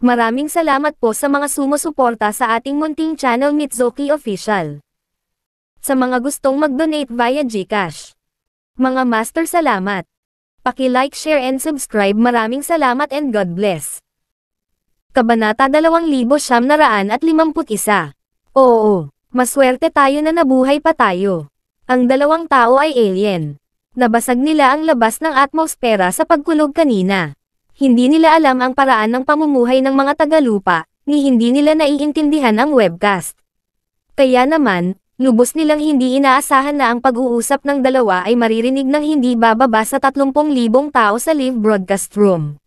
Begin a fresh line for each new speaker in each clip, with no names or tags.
Maraming salamat po sa mga sumusuporta sa ating munting channel Mitsuki Official. Sa mga gustong mag-donate via GCash. Mga master, salamat. Paki-like, share and subscribe. Maraming salamat and God bless. Kabanata 2951. Oo, maswerte tayo na nabuhay pa tayo. Ang dalawang tao ay alien. Nabasag nila ang labas ng atmosfera sa pagkulog kanina. Hindi nila alam ang paraan ng pamumuhay ng mga tagalupa, ni hindi nila naiintindihan ang webcast. Kaya naman, lubos nilang hindi inaasahan na ang pag-uusap ng dalawa ay maririnig ng hindi bababa sa 30,000 tao sa live broadcast room.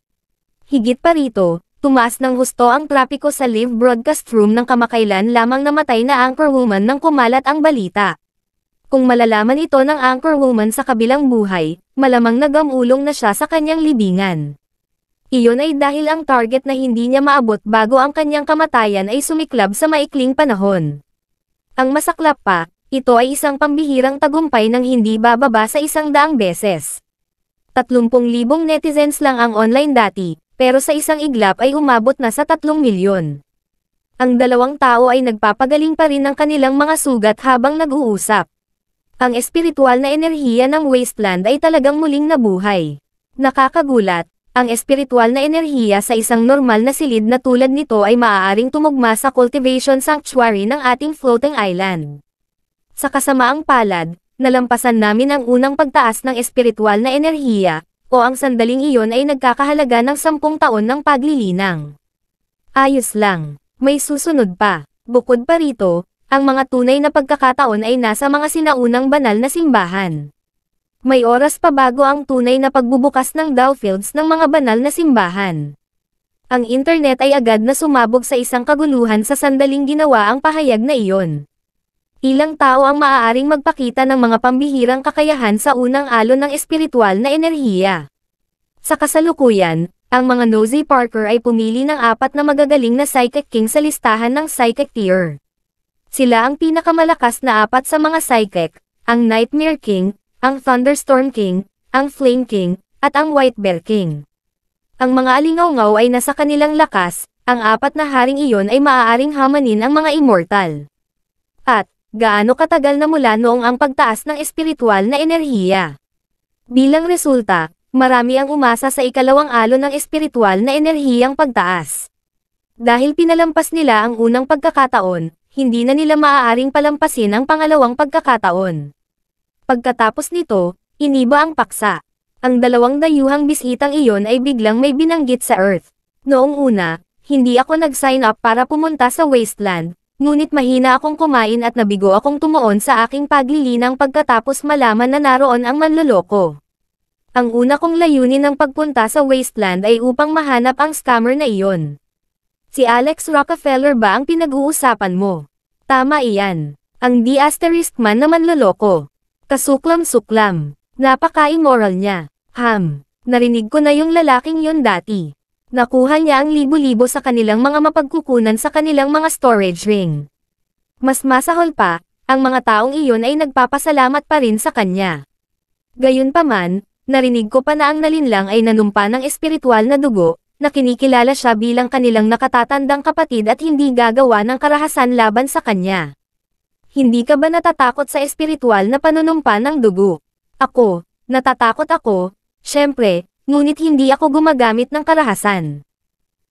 Higit pa rito, tumaas ng husto ang trapiko sa live broadcast room nang kamakailan lamang namatay na anchorwoman nang kumalat ang balita. Kung malalaman ito ng anchorwoman sa kabilang buhay, malamang nagamulong na siya sa kanyang libingan. Iyon ay dahil ang target na hindi niya maabot bago ang kanyang kamatayan ay sumiklab sa maikling panahon. Ang masaklap pa, ito ay isang pambihirang tagumpay ng hindi bababa sa 100 beses. 30,000 netizens lang ang online dati, pero sa isang iglap ay umabot na sa 3 milyon. Ang dalawang tao ay nagpapagaling pa rin ng kanilang mga sugat habang nag-uusap. Ang espiritual na enerhiya ng wasteland ay talagang muling nabuhay. Nakakagulat. Ang espiritual na enerhiya sa isang normal na silid na tulad nito ay maaaring tumugma sa cultivation sanctuary ng ating floating island. Sa kasamaang palad, nalampasan namin ang unang pagtaas ng espiritual na enerhiya, o ang sandaling iyon ay nagkakahalaga ng 10 taon ng paglilinang. Ayos lang, may susunod pa. Bukod pa rito, ang mga tunay na pagkakataon ay nasa mga sinaunang banal na simbahan. May oras pa bago ang tunay na pagbubukas ng dawfields ng mga banal na simbahan. Ang internet ay agad na sumabog sa isang kaguluhan sa sandaling ginawa ang pahayag na iyon. Ilang tao ang maaaring magpakita ng mga pambihirang kakayahan sa unang alon ng espiritual na enerhiya. Sa kasalukuyan, ang mga nosy Parker ay pumili ng 4 na magagaling na Psychic King sa listahan ng Psychic Tier. Sila ang pinakamalakas na 4 sa mga Psychic, ang Nightmare King, ang Thunderstorm King, ang Flame King, at ang White Bear King. Ang mga alingaw-ngaw ay nasa kanilang lakas, ang 4 na haring iyon ay maaaring hamanin ang mga immortal. At, gaano katagal na mula noong ang pagtaas ng espiritual na enerhiya? Bilang resulta, marami ang umasa sa ikalawang alon ng espiritual na enerhiyang pagtaas. Dahil pinalampas nila ang unang pagkakataon, hindi na nila maaaring palampasin ang pangalawang pagkakataon. Pagkatapos nito, iniba ang paksa. Ang dalawang dayuhang bisitang iyon ay biglang may binanggit sa Earth. Noong una, hindi ako nag-sign up para pumunta sa wasteland, ngunit mahina akong kumain at nabigo akong tumuon sa aking paglilinang pagkatapos malaman na naroon ang manloloko. Ang una kong layunin ng pagpunta sa wasteland ay upang mahanap ang scammer na iyon. Si Alex Rockefeller ba ang pinag-uusapan mo? Tama iyan. Ang D** man na manloloko. Kasuklam-suklam. Napaka-immoral niya. Narinig ko na yung lalaking yun dati. Nakuha niya ang libo-libo sa kanilang mga mapagkukunan sa kanilang mga storage ring. Mas masahol pa, ang mga taong iyon ay nagpapasalamat pa rin sa kanya. Gayunpaman, narinig ko pa na ang nalinlang ay nanumpa ng espiritual na dugo, na kinikilala siya bilang kanilang nakatatandang kapatid at hindi gagawa ng karahasan laban sa kanya. Hindi ka ba natatakot sa espiritual na panunumpa ng dugo? Ako, natatakot ako, syempre, ngunit hindi ako gumagamit ng karahasan.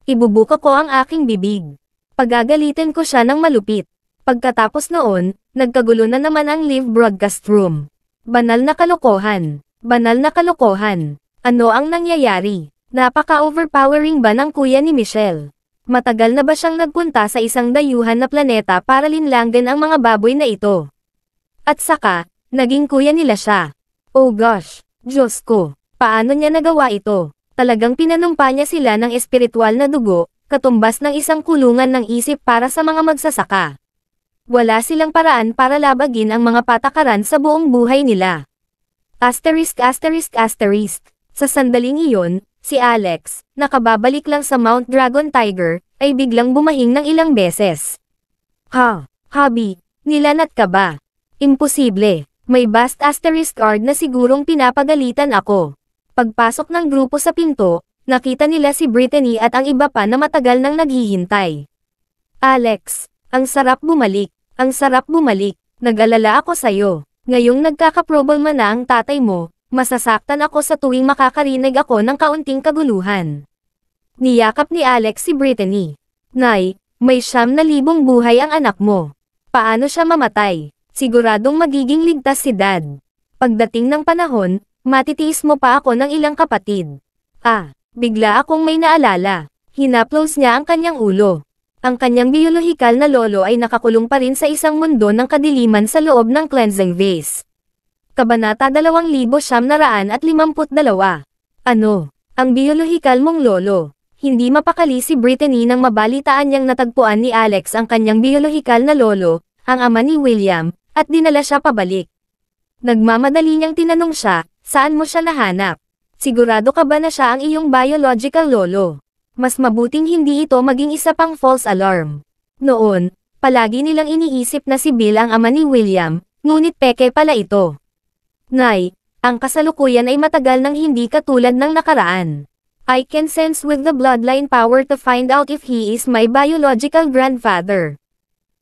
Ibubuka ko ang aking bibig. Pagagalitin ko siya ng malupit. Pagkatapos noon, nagkagulo na naman ang live broadcast room. Banal na kalokohan. Banal na kalokohan. Ano ang nangyayari? Napaka-overpowering ba ng kuya ni Michelle? Matagal na ba siyang nagpunta sa isang dayuhan na planeta para linlangin ang mga baboy na ito? At saka, naging kuya nila siya. Oh gosh, Diyos ko, paano niya nagawa ito? Talagang pinanumpa niya sila ng espiritual na dugo, katumbas ng isang kulungan ng isip para sa mga magsasaka. Wala silang paraan para labagin ang mga patakaran sa buong buhay nila. Asterisk. Sa sandaling iyon, si Alex, nakababalik lang sa Mount Dragon Tiger, ay biglang bumahing ng ilang beses. Hobby, nilanat ka ba? Imposible, may vast asterisk card na sigurong pinapagalitan ako. Pagpasok ng grupo sa pinto, nakita nila si Brittany at ang iba pa na matagal nang naghihintay. Alex, ang sarap bumalik, ang sarap bumalik, nag-alala ako sa'yo. Ngayong nagkakaproblema na ang tatay mo, masasaktan ako sa tuwing makakarinig ako ng kaunting kaguluhan. Niyakap ni Alex si Brittany. Nay, may 9,000 buhay ang anak mo. Paano siya mamatay? Siguradong magiging ligtas si Dad. Pagdating ng panahon, matitiis mo pa ako ng ilang kapatid. Bigla akong may naalala. Hinaplos niya ang kanyang ulo. Ang kanyang biolohikal na lolo ay nakakulong pa rin sa isang mundo ng kadiliman sa loob ng cleansing vase. Kabanata 2952. Ano? Ang biolohikal mong lolo. Hindi mapakali si Brittany nang mabalitaan niyang natagpuan ni Alex ang kanyang biolohikal na lolo, ang ama ni William, at dinala siya pabalik. Nagmamadali niyang tinanong siya, saan mo siya nahanap? Sigurado ka ba na siya ang iyong biological lolo? Mas mabuting hindi ito maging isa pang false alarm. Noon, palagi nilang iniisip na si Bill ang ama ni William, ngunit peke pala ito. Nay, ang kasalukuyan ay matagal nang hindi katulad ng nakaraan. I can sense with the bloodline power to find out if he is my biological grandfather.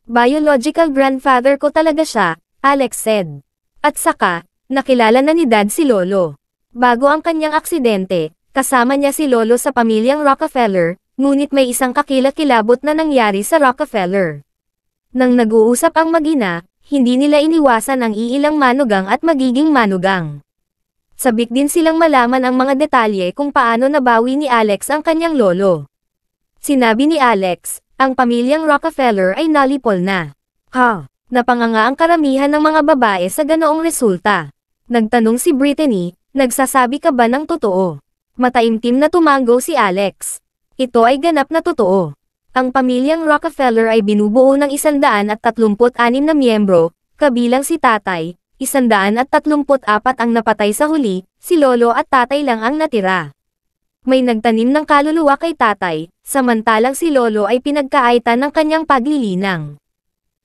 Biological grandfather ko talaga siya, Alex said. At saka, nakilala na ni Dad si Lolo. Bago ang kanyang aksidente, kasama niya si Lolo sa pamilyang Rockefeller, ngunit may isang kakilakilabot na nangyari sa Rockefeller. Nang nag-uusap ang mag-ina, hindi nila iniwasan ang iilang manugang at magiging manugang. Sabik din silang malaman ang mga detalye kung paano nabawi ni Alex ang kanyang lolo. Sinabi ni Alex, ang pamilyang Rockefeller ay nalipol na. Napanganga ang karamihan ng mga babae sa ganoong resulta. Nagtanong si Brittany, nagsasabi ka ba ng totoo? Mataimtim na tumango si Alex. Ito ay ganap na totoo. Ang pamilyang Rockefeller ay binubuo ng 136 na miyembro, kabilang si tatay, 134 ang napatay sa huli, si lolo at tatay lang ang natira. May nagtanim ng kaluluwa kay tatay, samantalang si lolo ay pinagkaaitan ng kanyang paglilinang.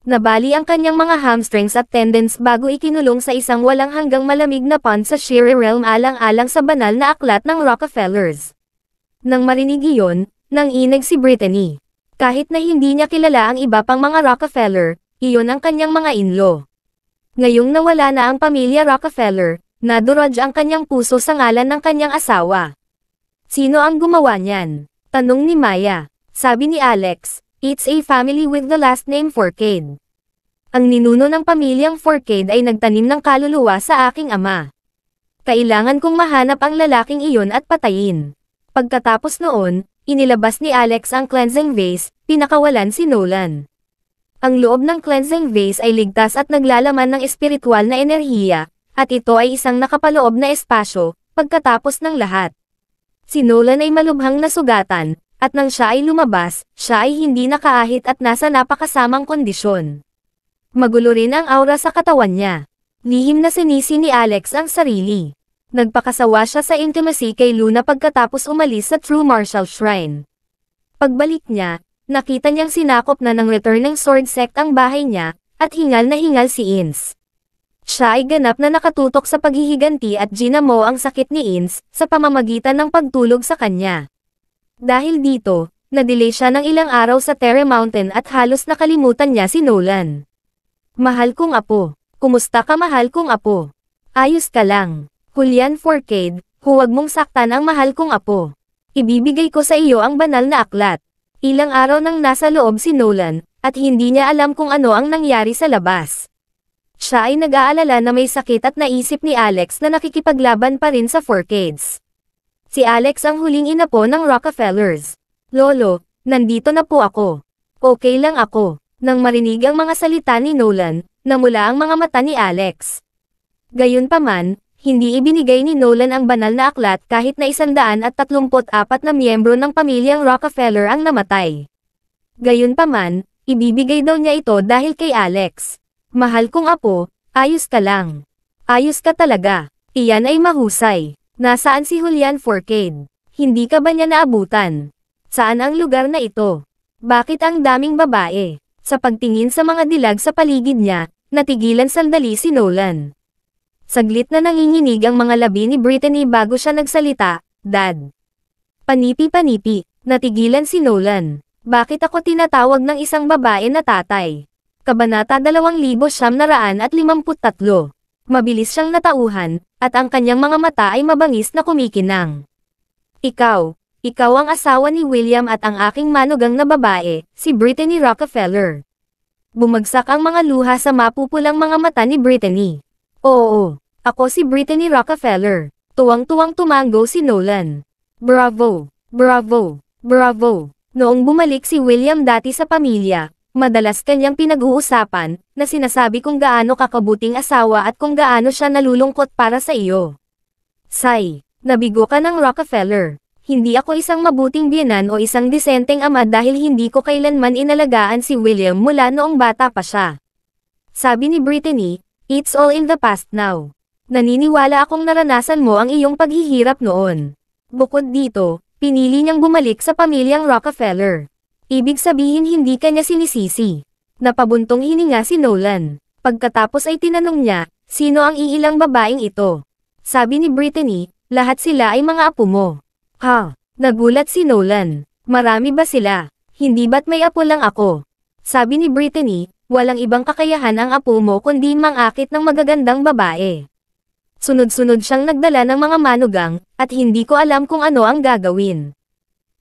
Nabali ang kanyang mga hamstrings at tendons bago ikinulong sa isang walang hanggang malamig na pond sa Shire Realm alang-alang sa banal na aklat ng Rockefellers. Nang marinig iyon, nanginig si Brittany. Kahit na hindi niya kilala ang iba pang mga Rockefeller, iyon ang kanyang mga in-law. Ngayong nawala na ang pamilya Rockefeller, nadurog ang kanyang puso sa ngalan ng kanyang asawa. Sino ang gumawa niyan? Tanong ni Maya. Sabi ni Alex, it's a family with the last name Forcade. Ang ninuno ng pamilyang Forcade ay nagtanim ng kaluluwa sa aking ama. Kailangan kong mahanap ang lalaking iyon at patayin. Pagkatapos noon, inilabas ni Alex ang cleansing vase, pinakawalan si Nolan. Ang loob ng cleansing vase ay ligtas at naglalaman ng espiritual na enerhiya, at ito ay isang nakapaloob na espasyo, pagkatapos ng lahat. Si Nolan ay malubhang nasugatan, at nang siya ay lumabas, siya ay hindi nakaahit at nasa napakasamang kondisyon. Magulo rin ang aura sa katawan niya. Lihim na sinisi ni Alex ang sarili. Nagpakasawa siya sa intimacy kay Luna pagkatapos umalis sa True Martial Shrine. Pagbalik niya, nakita niyang sinakop na ng Returning Sword Sect ang bahay niya, at hingal na hingal si Ins. Siya ay ganap na nakatutok sa paghihiganti at ginamo ang sakit ni Ins, sa pamamagitan ng pagtulog sa kanya. Dahil dito, na-delay siya ng ilang araw sa Terre Mountain at halos nakalimutan niya si Nolan. Mahal kong apo. Kumusta ka mahal kong apo? Ayos ka lang. Julian Forcade, huwag mong saktan ang mahal kong apo. Ibibigay ko sa iyo ang banal na aklat. Ilang araw nang nasa loob si Nolan, at hindi niya alam kung ano ang nangyari sa labas. Siya ay nag-aalala na may sakit at naisip ni Alex na nakikipaglaban pa rin sa Forcades. Si Alex ang huling inapo ng Rockefellers. Lolo, nandito na po ako. Okay lang ako. Nang marinig ang mga salita ni Nolan, namula ang mga mata ni Alex. Gayunpaman, hindi ibinigay ni Nolan ang banal na aklat kahit na 134 na miyembro ng pamilyang Rockefeller ang namatay. Gayunpaman, ibibigay daw niya ito dahil kay Alex. Mahal kong apo, ayos ka lang. Ayos ka talaga. Iyan ay mahusay. Nasaan si Julian Forcade? Hindi ka ba niya naabutan? Saan ang lugar na ito? Bakit ang daming babae? Sa pagtingin sa mga dilag sa paligid niya, natigilan sandali si Nolan. Saglit na nanginginig ang mga labi ni Brittany bago siya nagsalita, Dad. Panipi-panipi, natigilan si Nolan. Bakit ako tinatawag ng isang babae na tatay? Kabanata 2953. Mabilis siyang natauhan, at ang kanyang mga mata ay mabangis na kumikinang. Ikaw ang asawa ni William at ang aking manugang na babae, si Brittany Rockefeller. Bumagsak ang mga luha sa mapupulang mga mata ni Brittany. Oo, ako si Brittany Rockefeller. Tuwang-tuwang tumango si Nolan. Bravo, bravo, bravo. Noong bumalik si William dati sa pamilya, madalas kanyang pinag-uusapan, na sinasabi kung gaano kakabuting asawa at kung gaano siya nalulungkot para sa iyo. Say, nabigo ka ng Rockefeller. Hindi ako isang mabuting biyenan o isang disenteng ama dahil hindi ko kailanman inalagaan si William mula noong bata pa siya. Sabi ni Brittany, it's all in the past now. Naniniwala akong naranasan mo ang iyong paghihirap noon. Bukod dito, pinili niyang bumalik sa pamilyang Rockefeller. Ibig sabihin hindi kanya sinisisi. Napabuntong hininga si Nolan. Pagkatapos ay tinanong niya, sino ang iilang babaeng ito? Sabi ni Brittany, lahat sila ay mga apo mo. Ha? Nagulat si Nolan. Marami ba sila? Hindi ba't may apo lang ako? Sabi ni Brittany, walang ibang kakayahan ang apo mo kundi mangakit ng magagandang babae. Sunod-sunod siyang nagdala ng mga manugang, at hindi ko alam kung ano ang gagawin.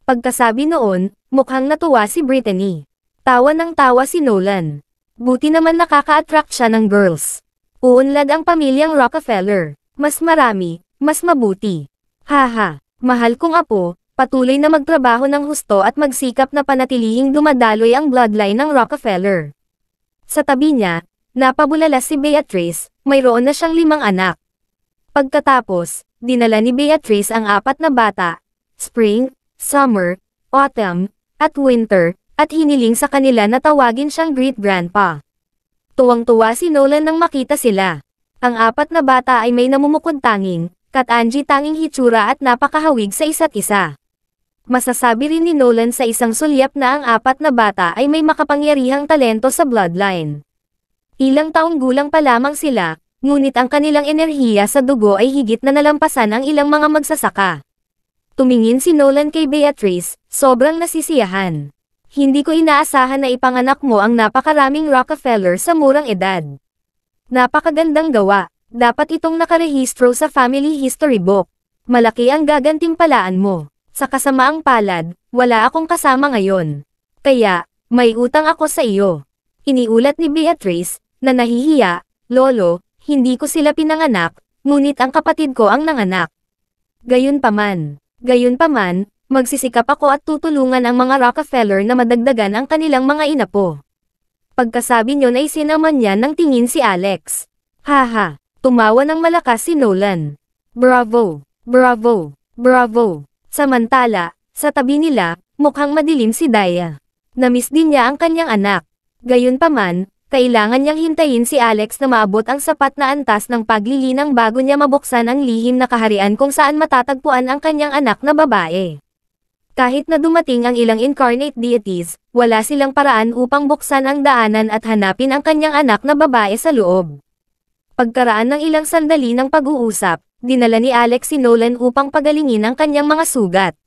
Pagkasabi noon, mukhang natuwa si Brittany. Tawa ng tawa si Nolan. Buti naman nakaka-attract siya ng girls. Uunlad ang pamilyang Rockefeller. Mas marami, mas mabuti. Haha, mahal kong apo, patuloy na magtrabaho ng husto at magsikap na panatilihing dumadaloy ang bloodline ng Rockefeller. Sa tabi niya, napabulala si Beatrice, mayroon na siyang 5 anak. Pagkatapos, dinala ni Beatrice ang 4 na bata, Spring, Summer, Autumn, at Winter, at hiniling sa kanila na tawagin siyang great-grandpa. Tuwang-tuwa si Nolan nang makita sila. Ang 4 na bata ay may namumukod tanging, kat-anji-tanging hitsura at napakahawig sa isa't isa. Masasabi rin ni Nolan sa isang sulyap na ang 4 na bata ay may makapangyarihang talento sa bloodline. Ilang taong gulang pa lamang sila, ngunit ang kanilang enerhiya sa dugo ay higit na nalampasan ang ilang mga magsasaka. Tumingin si Nolan kay Beatrice, sobrang nasisiyahan. Hindi ko inaasahan na ipanganak mo ang napakaraming Rockefeller sa murang edad. Napakagandang gawa, dapat itong nakarehistro sa family history book. Malaki ang gagantimpalaan mo. Sa kasamaang palad, wala akong kasama ngayon. Kaya, may utang ako sa iyo. Iniulat ni Beatrice, na nahihiya, Lolo, hindi ko sila pinanganak, ngunit ang kapatid ko ang nanganak. Gayunpaman, magsisikap ako at tutulungan ang mga Rockefeller na madagdagan ang kanilang mga inapo. Pagkasabi niyo ay sinaman niya ng tingin si Alex. Haha, tumawa ng malakas si Nolan. Bravo, bravo, bravo. Samantala, sa tabi nila, mukhang madilim si Daya. Namiss din niya ang kanyang anak. Gayunpaman, kailangan niyang hintayin si Alex na maabot ang sapat na antas ng paglilinang bago niya mabuksan ang lihim na kaharian kung saan matatagpuan ang kanyang anak na babae. Kahit na dumating ang ilang incarnate deities, wala silang paraan upang buksan ang daanan at hanapin ang kanyang anak na babae sa loob. Pagkaraan ng ilang sandali ng pag-uusap, dinala ni Alex si Nolan upang pagalingin ang kanyang mga sugat.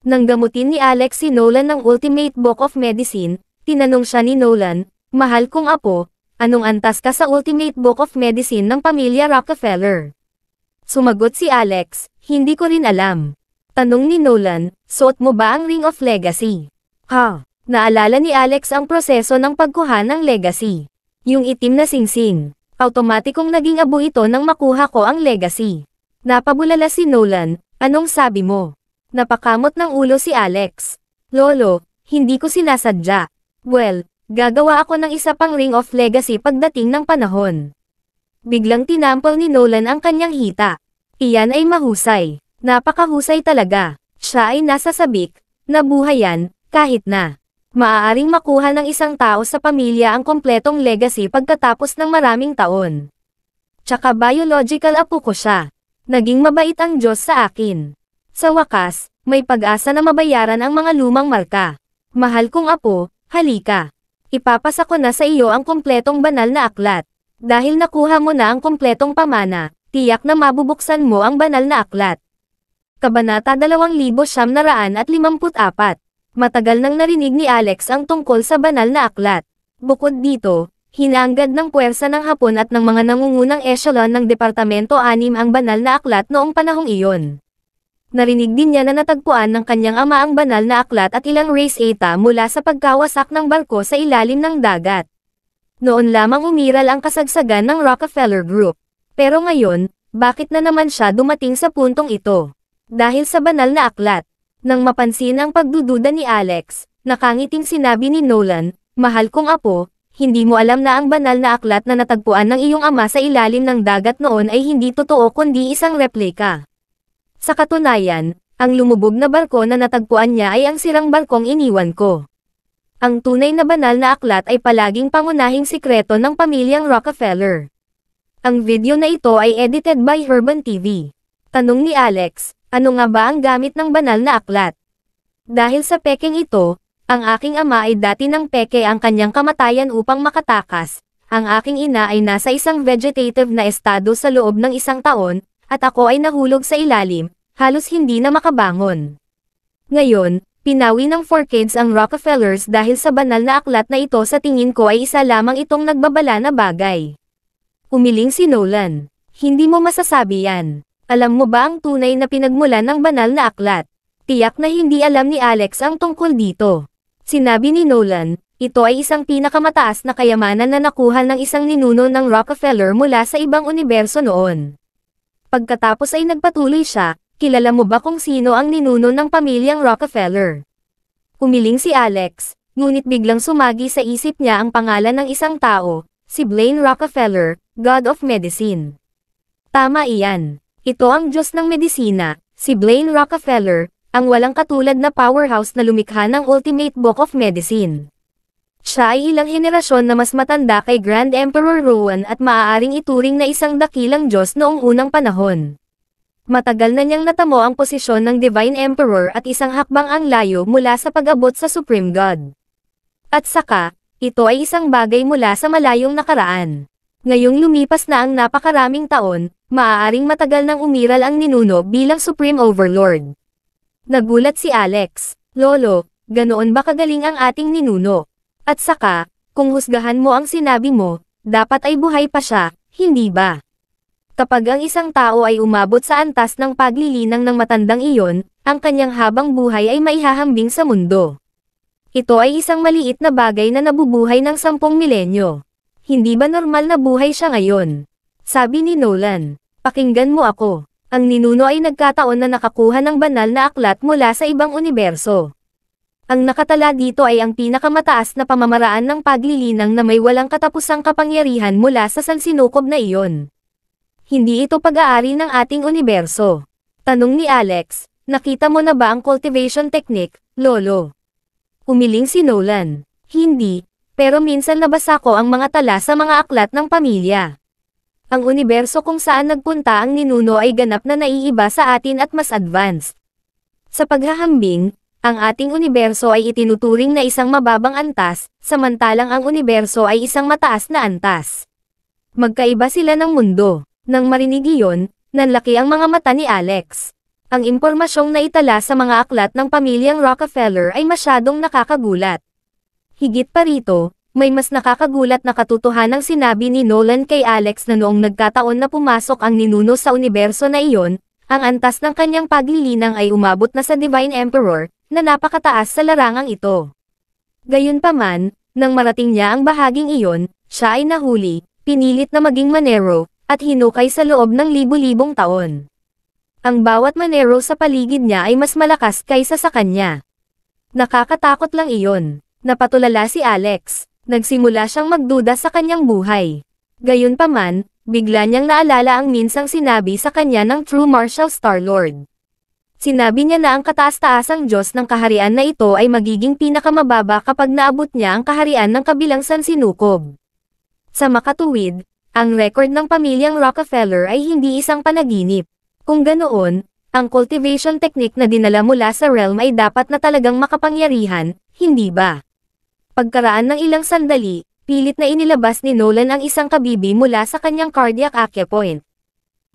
Nang gamutin ni Alex si Nolan ng Ultimate Book of Medicine, tinanong siya ni Nolan, mahal kong apo, anong antas ka sa Ultimate Book of Medicine ng pamilya Rockefeller? Sumagot si Alex, hindi ko rin alam. Tanong ni Nolan, suot mo ba ang Ring of Legacy? Ha? Naalala ni Alex ang proseso ng pagkuha ng legacy. Yung itim na singsing. Automatikong naging abo ito nang makuha ko ang legacy. Napabulala si Nolan, anong sabi mo? Napakamot ng ulo si Alex. Lolo, hindi ko sinasadya. Well, gagawa ako ng isa pang Ring of Legacy pagdating ng panahon. Biglang tinampol ni Nolan ang kanyang hita. Iyan ay mahusay. Napakahusay talaga. Siya ay nasa sabik, nabuhayan, kahit na. Maaaring makuha ng isang tao sa pamilya ang kompletong legacy pagkatapos ng maraming taon. Tsaka biological apo ko siya. Naging mabait ang Diyos sa akin. Sa wakas, may pag-asa na mabayaran ang mga lumang marka. Mahal kong apo, halika. Ipapasa ko na sa iyo ang kompletong banal na aklat. Dahil nakuha mo na ang kompletong pamana, tiyak na mabubuksan mo ang banal na aklat. Kabanata 2954. Matagal nang narinig ni Alex ang tungkol sa banal na aklat. Bukod dito, hinanggad ng puwersa ng Hapon at ng mga nangungunang echelon ng Departamento 6 ang banal na aklat noong panahong iyon. Narinig din niya na natagpuan ng kanyang ama ang banal na aklat at ilang race eta mula sa pagkawasak ng barko sa ilalim ng dagat. Noon lamang umiral ang kasagsagan ng Rockefeller Group. Pero ngayon, bakit na naman siya dumating sa puntong ito? Dahil sa banal na aklat. Nang mapansin ang pagdududa ni Alex, nakangiting sinabi ni Nolan, "Mahal kong apo, hindi mo alam na ang banal na aklat na natagpuan ng iyong ama sa ilalim ng dagat noon ay hindi totoo kundi isang replika. Sa katunayan, ang lumubog na barko na natagpuan niya ay ang sirang barkong iniwan ko." Ang tunay na banal na aklat ay palaging pangunahing sikreto ng pamilyang Rockefeller. Ang video na ito ay edited by Herban TV. Tanong ni Alex, ano nga ba ang gamit ng banal na aklat? Dahil sa pekeng ito, ang aking ama ay dati ng peke ang kanyang kamatayan upang makatakas. Ang aking ina ay nasa isang vegetative na estado sa loob ng isang taon, at ako ay nahulog sa ilalim, halos hindi na makabangon. Ngayon, pinawi ng 4 kids ang Rockefellers dahil sa banal na aklat na ito sa tingin ko ay isa lamang itong nagbabala na bagay. Umiling si Nolan. Hindi mo masasabi yan. Alam mo ba ang tunay na pinagmulan ng banal na aklat? Tiyak na hindi alam ni Alex ang tungkol dito. Sinabi ni Nolan, ito ay isang pinakamataas na kayamanan na nakuha ng isang ninuno ng Rockefeller mula sa ibang universo noon. Pagkatapos ay nagpatuloy siya, kilala mo ba kung sino ang ninuno ng pamilyang Rockefeller? Umiling si Alex, ngunit biglang sumagi sa isip niya ang pangalan ng isang tao, si Blaine Rockefeller, God of Medicine. Tama iyan. Ito ang Diyos ng medisina, si Blaine Rockefeller, ang walang katulad na powerhouse na lumikha ng Ultimate Book of Medicine. Siya ay ilang henerasyon na mas matanda kay Grand Emperor Rowan at maaaring ituring na isang dakilang Diyos noong unang panahon. Matagal na niyang natamo ang posisyon ng Divine Emperor at isang hakbang ang layo mula sa pag-abot sa Supreme God. At saka, ito ay isang bagay mula sa malayong nakaraan. Ngayong lumipas na ang napakaraming taon, maaaring matagal nang umiral ang ninuno bilang Supreme Overlord. Nagulat si Alex, Lolo, ganoon ba kagaling ang ating ninuno? At saka, kung husgahan mo ang sinabi mo, dapat ay buhay pa siya, hindi ba? Kapag ang isang tao ay umabot sa antas ng paglilinang ng matandang iyon, ang kanyang habang buhay ay maihahambing sa mundo. Ito ay isang maliit na bagay na nabubuhay ng 10 milenyo. Hindi ba normal na buhay siya ngayon? Sabi ni Nolan. Pakinggan mo ako. Ang ninuno ay nagkataon na nakakuha ng banal na aklat mula sa ibang universo. Ang nakatala dito ay ang pinakamataas na pamamaraan ng paglilinang na may walang katapusang kapangyarihan mula sa sansinukob na iyon. Hindi ito pag-aari ng ating universo. Tanong ni Alex, nakita mo na ba ang cultivation technique, Lolo? Umiling si Nolan. Hindi. Pero minsan nabasa ko ang mga tala sa mga aklat ng pamilya. Ang universo kung saan nagpunta ang ninuno ay ganap na naiiba sa atin at mas advanced. Sa paghahambing, ang ating universo ay itinuturing na isang mababang antas, samantalang ang universo ay isang mataas na antas. Magkaiba sila ng mundo. Nang marinig iyon, nanlaki ang mga mata ni Alex. Ang impormasyong naitala sa mga aklat ng pamilyang Rockefeller ay masyadong nakakagulat. Higit pa rito, may mas nakakagulat na katotohanang sinabi ni Nolan kay Alex na noong nagkataon na pumasok ang ninuno sa universo na iyon, ang antas ng kanyang paglilinang ay umabot na sa Divine Emperor, na napakataas sa larangang ito. Gayunpaman, nang marating niya ang bahaging iyon, siya ay nahuli, pinilit na maging manero, at hinukay sa loob ng libu-libong taon. Ang bawat manero sa paligid niya ay mas malakas kaysa sa kanya. Nakakatakot lang iyon. Napatulala si Alex. Nagsimula siyang magduda sa kanyang buhay. Gayunpaman, bigla niyang naalala ang minsang sinabi sa kanya ng True Marshal Star-Lord. Sinabi niya na ang kataas-taasang Diyos ng kaharian na ito ay magiging pinakamababa kapag naabot niya ang kaharian ng kabilang sansinukob. Sa makatuwid, ang record ng pamilyang Rockefeller ay hindi isang panaginip. Kung ganoon, ang cultivation technique na dinala mula sa realm ay dapat na talagang makapangyarihan, hindi ba? Pagkaraan ng ilang sandali, pilit na inilabas ni Nolan ang isang kabibi mula sa kanyang cardiac acupoint.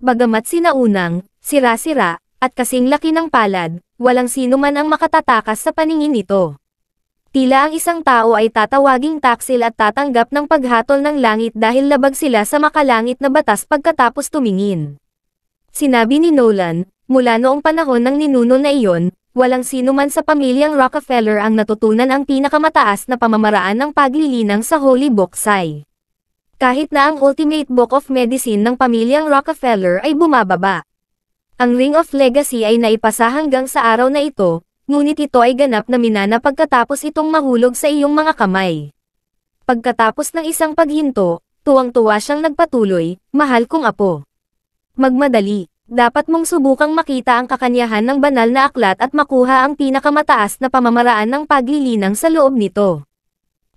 Bagamat sinaunang, sira-sira, at kasing laki ng palad, walang sino man ang makatatakas sa paningin nito. Tila ang isang tao ay tatawaging taksil at tatanggap ng paghatol ng langit dahil labag sila sa makalangit na batas pagkatapos tumingin. Sinabi ni Nolan, mula noong panahon ng ninuno na iyon, walang sino man sa pamilyang Rockefeller ang natutunan ang pinakamataas na pamamaraan ng paglilinang sa Holy Book Sai. Kahit na ang Ultimate Book of Medicine ng pamilyang Rockefeller ay bumababa. Ang Ring of Legacy ay naipasa hanggang sa araw na ito, ngunit ito ay ganap na minana pagkatapos itong mahulog sa iyong mga kamay. Pagkatapos ng isang paghinto, tuwang-tuwa siyang nagpatuloy, mahal kong apo. Magmadali, dapat mong subukang makita ang kakanyahan ng banal na aklat at makuha ang pinakamataas na pamamaraan ng paglilinang sa loob nito.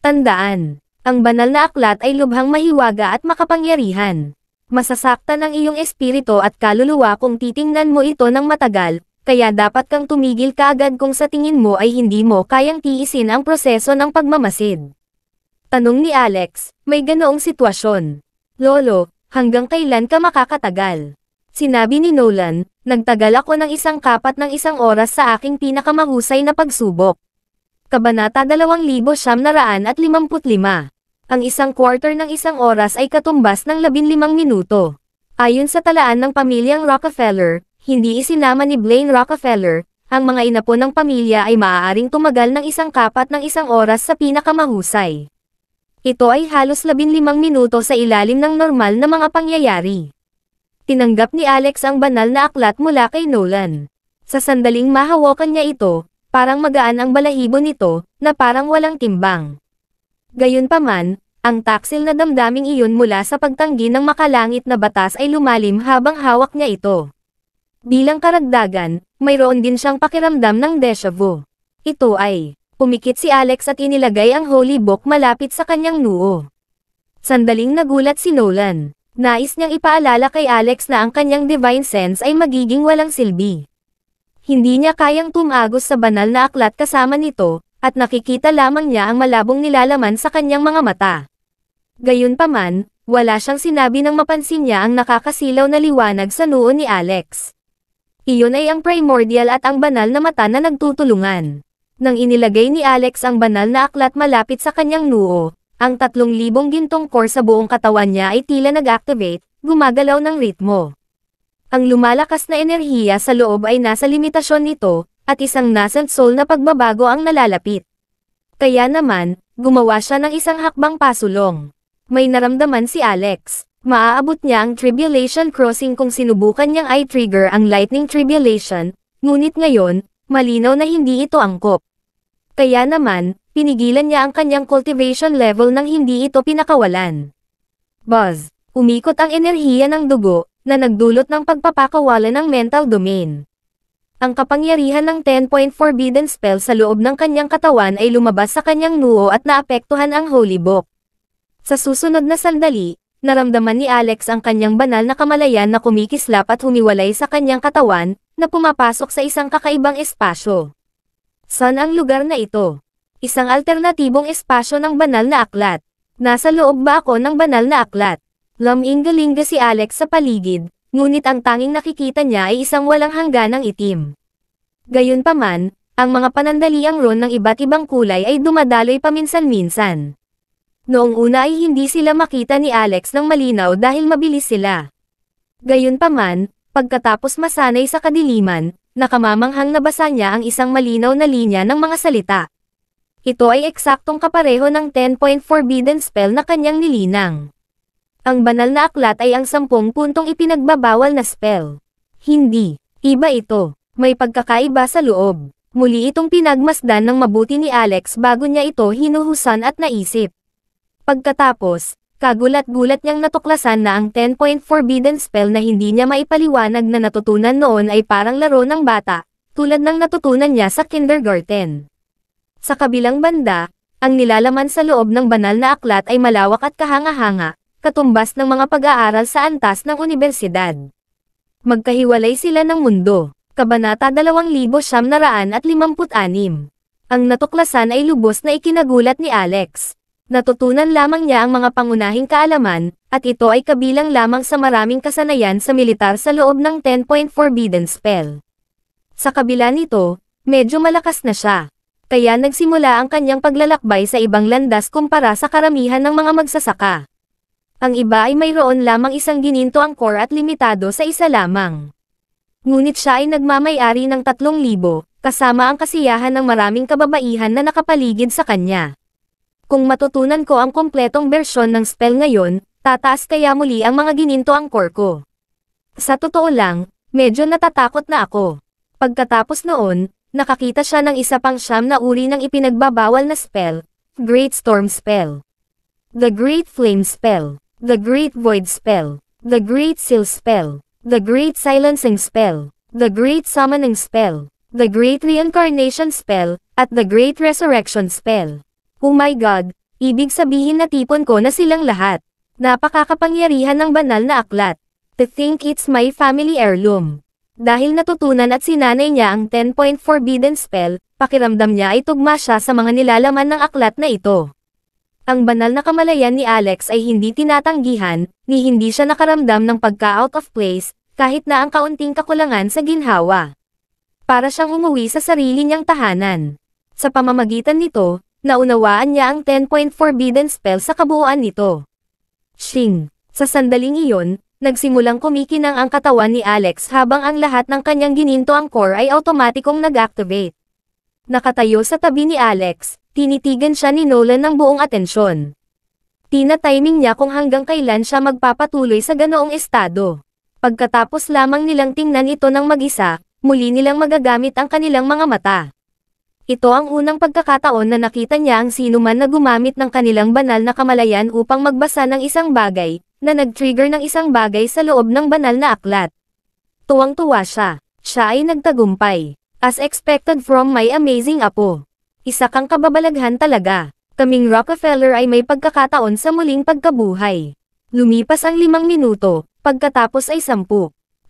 Tandaan, ang banal na aklat ay lubhang mahiwaga at makapangyarihan. Masasaktan ang iyong espiritu at kaluluwa kung titingnan mo ito ng matagal, kaya dapat kang tumigil kaagad kung sa tingin mo ay hindi mo kayang tiisin ang proseso ng pagmamasid. Tanong ni Alex, may ganoong sitwasyon. Lolo, hanggang kailan ka makakatagal? Sinabi ni Nolan, nagtagal ako ng 1/4 ng 1 oras sa aking pinakamahusay na pagsubok. Kabanata 2955. Ang 1/4 ng 1 oras ay katumbas ng 15 minuto. Ayon sa talaan ng pamilyang Rockefeller, hindi isinama ni Blaine Rockefeller, ang mga inapo ng pamilya ay maaaring tumagal ng 1/4 ng 1 oras sa pinakamahusay. Ito ay halos 15 minuto sa ilalim ng normal na mga pangyayari. Tinanggap ni Alex ang banal na aklat mula kay Nolan. Sa sandaling mahawakan niya ito, parang magaan ang balahibo nito, na parang walang timbang. Gayunpaman, ang taksil na damdaming iyon mula sa pagtanggi ng makalangit na batas ay lumalim habang hawak niya ito. Bilang karagdagan, mayroon din siyang pakiramdam ng déjà vu. Ito ay, pumikit si Alex at inilagay ang Holy Book malapit sa kanyang noo. Sandaling nagulat si Nolan. Nais niyang ipaalala kay Alex na ang kanyang divine sense ay magiging walang silbi. Hindi niya kayang tumagos sa banal na aklat kasama nito, at nakikita lamang niya ang malabong nilalaman sa kanyang mga mata. Gayunpaman, wala siyang sinabi nang mapansin niya ang nakakasilaw na liwanag sa noo ni Alex. Iyon ay ang primordial at ang banal na mata na nagtutulungan. Nang inilagay ni Alex ang banal na aklat malapit sa kanyang noo, ang 3,000 gintong core sa buong katawan niya ay tila nag-activate, gumagalaw ng ritmo. Ang lumalakas na enerhiya sa loob ay nasa limitasyon nito, at isang nascent soul na pagbabago ang nalalapit. Kaya naman, gumawa siya ng isang hakbang pasulong. May naramdaman si Alex. Maaabot niya ang Tribulation Crossing kung sinubukan niyang i-trigger ang Lightning Tribulation, ngunit ngayon, malinaw na hindi ito angkop. Kaya naman, pinigilan niya ang kanyang cultivation level nang hindi ito pinakawalan. Buzz, umikot ang enerhiya ng dugo, na nagdulot ng pagpapakawala ng mental domain. Ang kapangyarihan ng 10-point forbidden spell sa loob ng kanyang katawan ay lumabas sa kanyang noo at naapektuhan ang Holy Book. Sa susunod na sandali, naramdaman ni Alex ang kanyang banal na kamalayan na kumikislap at humiwalay sa kanyang katawan, na pumapasok sa isang kakaibang espasyo. Saan ang lugar na ito? Isang alternatibong espasyo ng banal na aklat. Nasa loob ba ako ng banal na aklat? Lumingalinga si Alex sa paligid, ngunit ang tanging nakikita niya ay isang walang hangganang itim. Gayunpaman, ang mga panandaliang ron ng iba't ibang kulay ay dumadaloy paminsan-minsan. Noong una ay hindi sila makita ni Alex ng malinaw dahil mabilis sila. Gayunpaman, pagkatapos masanay sa kadiliman, nakamamanghang nabasa niya ang isang malinaw na linya ng mga salita. Ito ay eksaktong kapareho ng 10-point forbidden spell na kanyang nilinang. Ang banal na aklat ay ang 10 puntong ipinagbabawal na spell. Hindi, iba ito, may pagkakaiba sa loob. Muli itong pinagmasdan ng mabuti ni Alex bago niya ito hinuhusan at naisip. Pagkatapos, kagulat-gulat niyang natuklasan na ang 10-point forbidden spell na hindi niya maipaliwanag na natutunan noon ay parang laro ng bata, tulad ng natutunan niya sa kindergarten. Sa kabilang banda, ang nilalaman sa loob ng banal na aklat ay malawak at kahanga-hanga, katumbas ng mga pag-aaral sa antas ng unibersidad. Magkahiwalay sila ng mundo. Kabanata 2956. Ang natuklasan ay lubos na ikinagulat ni Alex. Natutunan lamang niya ang mga pangunahing kaalaman, at ito ay kabilang lamang sa maraming kasanayan sa militar sa loob ng 10-point forbidden spell. Sa kabila nito, medyo malakas na siya. Kaya nagsimula ang kanyang paglalakbay sa ibang landas kumpara sa karamihan ng mga magsasaka. Ang iba ay mayroon lamang isang gininto angkor at limitado sa isa lamang. Ngunit siya ay nagmamay-ari ng 3,000, kasama ang kasiyahan ng maraming kababaihan na nakapaligid sa kanya. Kung matutunan ko ang kompletong bersyon ng spell ngayon, tataas kaya muli ang mga gininto angkor ko. Sa totoo lang, medyo natatakot na ako. Pagkatapos noon, nakakita siya ng isa pang 9 na uri ng ipinagbabawal na spell, Great Storm Spell, the Great Flame Spell, the Great Void Spell, the Great Seal Spell, the Great Silencing Spell, the Great Summoning Spell, the Great Reincarnation Spell, at the Great Resurrection Spell. Oh my God, ibig sabihin na tipon ko na silang lahat. Napakakapangyarihan ng banal na aklat. To think it's my family heirloom. Dahil natutunan at sinanay niya ang 10-point forbidden spell, pakiramdam niya ay tugma siya sa mga nilalaman ng aklat na ito. Ang banal na kamalayan ni Alex ay hindi tinatanggihan, ni hindi siya nakaramdam ng pagka-out of place, kahit na ang kaunting kakulangan sa ginhawa. Para siyang umuwi sa sarili niyang tahanan. Sa pamamagitan nito, naunawaan niya ang 10-point forbidden spell sa kabuuan nito. Shing! Sa sandaling iyon, nagsimulang kumikinang ang katawan ni Alex habang ang lahat ng kanyang gininto angkor ay automatikong nag-activate. Nakatayo sa tabi ni Alex, tinitigan siya ni Nolan ng buong atensyon. Tina-timing niya kung hanggang kailan siya magpapatuloy sa ganoong estado. Pagkatapos lamang nilang tingnan ito ng mag-isa, muli nilang magagamit ang kanilang mga mata. Ito ang unang pagkakataon na nakita niya ang sinuman na gumamit ng kanilang banal na kamalayan upang magbasa ng isang bagay, na nag-trigger ng isang bagay sa loob ng banal na aklat. Tuwang-tuwa siya. Siya ay nagtagumpay. As expected from my amazing apo. Isa kang kababalaghan talaga. Kaming Rockefeller ay may pagkakataon sa muling pagkabuhay. Lumipas ang 5 minuto, pagkatapos ay 10.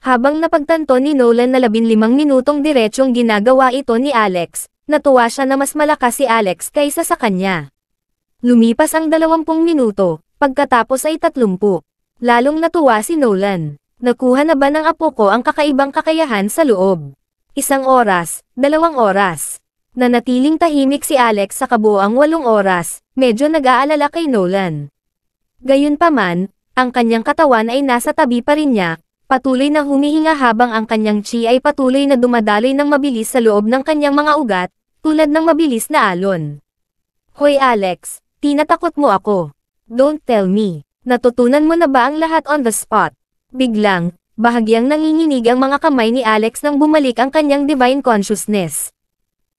Habang napagtanto ni Nolan na 15 minutong diretsyong ginagawa ito ni Alex, natuwa siya na mas malakas si Alex kaysa sa kanya. Lumipas ang 20 minuto, pagkatapos ay 30. Lalong natuwa si Nolan. Nakuha na ba ng apo ko ang kakaibang kakayahan sa loob? 1 oras, 2 oras. Nanatiling tahimik si Alex sa kabuuang 8 oras, medyo nag-aalala kay Nolan. Gayunpaman, ang kanyang katawan ay nasa tabi pa rin niya, patuloy na humihinga habang ang kanyang chi ay patuloy na dumadaloy ng mabilis sa loob ng kanyang mga ugat, tulad ng mabilis na alon. Hoy Alex, tinatakot mo ako. Don't tell me. Natutunan mo na ba ang lahat on the spot? Biglang, bahagyang nanginginig ang mga kamay ni Alex nang bumalik ang kanyang divine consciousness.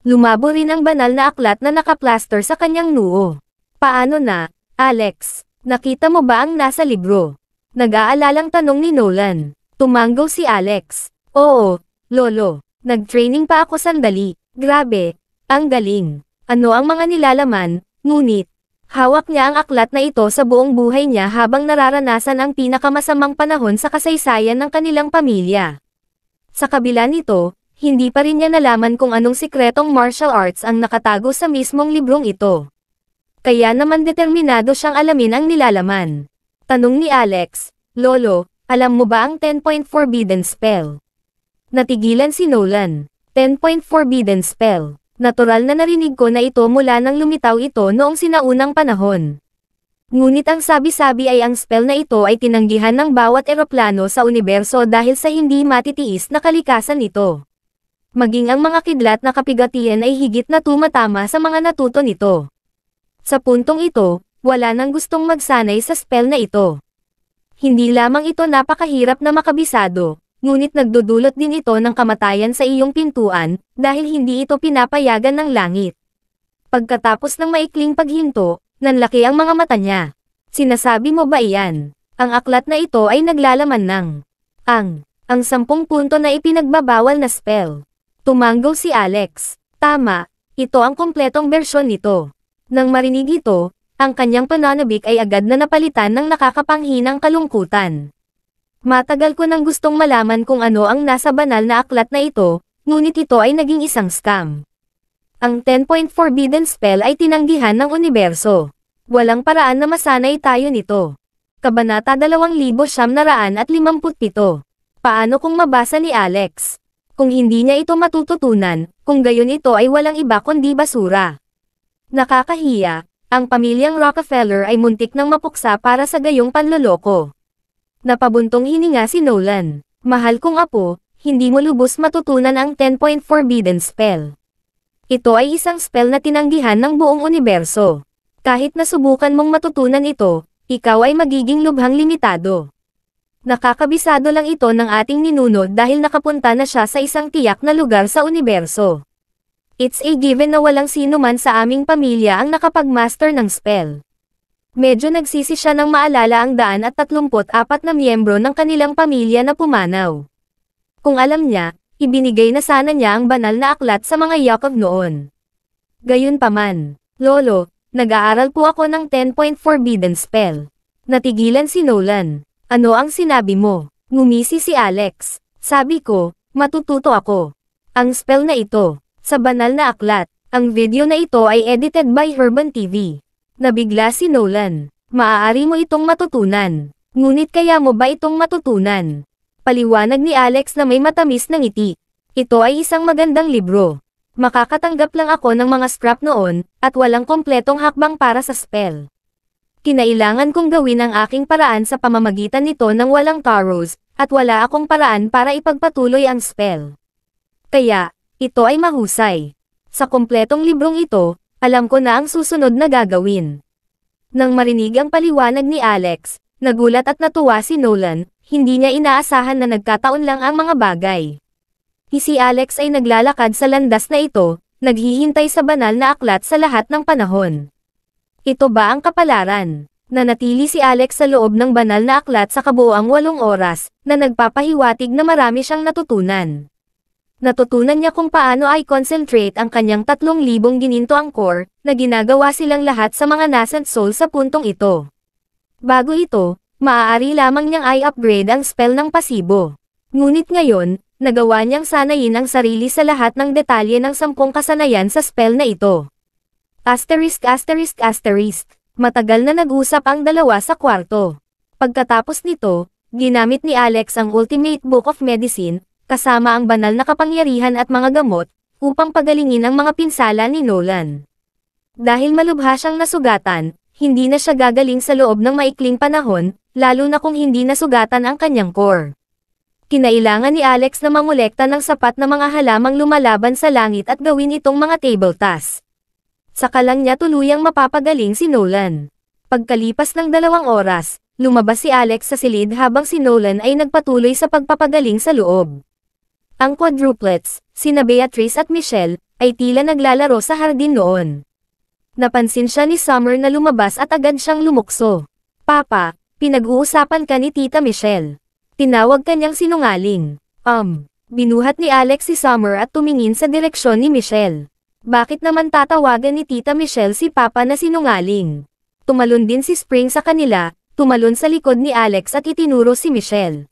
Lumabo rin ang banal na aklat na nakaplaster sa kanyang noo. Paano na, Alex? Nakita mo ba ang nasa libro? Nag-aalalang tanong ni Nolan. Tumanggaw si Alex. Oo, Lolo. Nag-training pa ako sandali. Grabe, ang galing. Ano ang mga nilalaman, ngunit, hawak niya ang aklat na ito sa buong buhay niya habang nararanasan ang pinakamasamang panahon sa kasaysayan ng kanilang pamilya. Sa kabila nito, hindi pa rin niya nalaman kung anong sikretong martial arts ang nakatago sa mismong librong ito. Kaya naman determinado siyang alamin ang nilalaman. Tanong ni Alex, Lolo, alam mo ba ang 10-point forbidden spell? Natigilan si Nolan. 10-point forbidden spell. Natural na narinig ko na ito mula nang lumitaw ito noong sinaunang panahon. Ngunit ang sabi-sabi ay ang spell na ito ay tinanggihan ng bawat eroplano sa universo dahil sa hindi matitiis na kalikasan nito. Maging ang mga kidlat na kapigatian ay higit na tumatama sa mga natuto nito. Sa puntong ito, wala nang gustong magsanay sa spell na ito. Hindi lamang ito napakahirap na makabisado, ngunit nagdudulot din ito ng kamatayan sa iyong pintuan, dahil hindi ito pinapayagan ng langit. Pagkatapos ng maikling paghinto, nanlaki ang mga mata niya. Sinasabi mo ba iyan? Ang aklat na ito ay naglalaman ng ang 10 punto na ipinagbabawal na spell. Tumanggaw si Alex. Tama, ito ang kompletong bersyon nito. Nang marinig ito, ang kanyang pananabik ay agad na napalitan ng nakakapanghinang kalungkutan. Matagal ko nang gustong malaman kung ano ang nasa banal na aklat na ito, ngunit ito ay naging isang scam. Ang 10-point forbidden spell ay tinanggihan ng universo. Walang paraan na masanay tayo nito. Kabanata 2957. Paano kung mabasa ni Alex? Kung hindi niya ito matututunan, kung gayon ito ay walang iba kundi basura. Nakakahiya, ang pamilyang Rockefeller ay muntik ng mapuksa para sa gayong panloloko. Napabuntong hininga si Nolan. Mahal kong apo, hindi mo lubos matutunan ang 10-point forbidden spell. Ito ay isang spell na tinanggihan ng buong universo. Kahit nasubukan mong matutunan ito, ikaw ay magiging lubhang limitado. Nakakabisado lang ito ng ating ninuno dahil nakapunta na siya sa isang tiyak na lugar sa universo. It's a given na walang sino man sa aming pamilya ang nakapag-master ng spell. Medyo nagsisi siya nang maalala ang 134 na miyembro ng kanilang pamilya na pumanaw. Kung alam niya, ibinigay na sana niya ang banal na aklat sa mga Yakov noon. Gayunpaman, Lolo, nag-aaral po ako ng 10-point forbidden spell. Natigilan si Nolan. Ano ang sinabi mo? Ngumisi si Alex. Sabi ko, matututo ako. Ang spell na ito, sa banal na aklat, ang video na ito ay edited by Herban TV. Nabigla si Nolan. Maaari mo itong matutunan. Ngunit kaya mo ba itong matutunan? Paliwanag ni Alex na may matamis na ngiti. Ito ay isang magandang libro. Makakatanggap lang ako ng mga scrap noon, at walang kompletong hakbang para sa spell. Kinailangan kong gawin ang aking paraan sa pamamagitan nito ng walang tarots, at wala akong paraan para ipagpatuloy ang spell. Kaya, ito ay mahusay. Sa kompletong librong ito, alam ko na ang susunod na gagawin. Nang marinig ang paliwanag ni Alex, nagulat at natuwa si Nolan, hindi niya inaasahan na nagkataon lang ang mga bagay. Si Alex ay naglalakad sa landas na ito, naghihintay sa banal na aklat sa lahat ng panahon. Ito ba ang kapalaran? Nanatili si Alex sa loob ng banal na aklat sa kabuoang 8 oras, na nagpapahiwatig na marami siyang natutunan. Natutunan niya kung paano ay concentrate ang kanyang 3,000 gininto ang core, na ginagawa silang lahat sa mga nascent soul sa puntong ito. Bago ito, maaari lamang niyang i-upgrade ang spell ng pasibo. Ngunit ngayon, nagawa niyang sanayin ang sarili sa lahat ng detalye ng 10 kasanayan sa spell na ito. Asterisk. Matagal na nag-usap ang dalawa sa kwarto. Pagkatapos nito, ginamit ni Alex ang Ultimate Book of Medicine, kasama ang banal na kapangyarihan at mga gamot, upang pagalingin ang mga pinsala ni Nolan. Dahil malubha siyang nasugatan, hindi na siya gagaling sa loob ng maikling panahon, lalo na kung hindi nasugatan ang kanyang core. Kinailangan ni Alex na mangolekta ng sapat na mga halamang lumalaban sa langit at gawin itong mga table tasks. Saka lang niya tuluyang mapapagaling si Nolan. Pagkalipas ng 2 oras, lumabas si Alex sa silid habang si Nolan ay nagpatuloy sa pagpapagaling sa loob. Ang quadruplets, sina Beatrice at Michelle, ay tila naglalaro sa hardin noon. Napansin siya ni Summer na lumabas at agad siyang lumukso. Papa, pinag-uusapan ka ni Tita Michelle. Tinawag kanyang sinungaling. Binuhat ni Alex si Summer at tumingin sa direksyon ni Michelle. Bakit naman tatawagan ni Tita Michelle si Papa na sinungaling? Tumalon din si Spring sa kanila, tumalon sa likod ni Alex at itinuro si Michelle.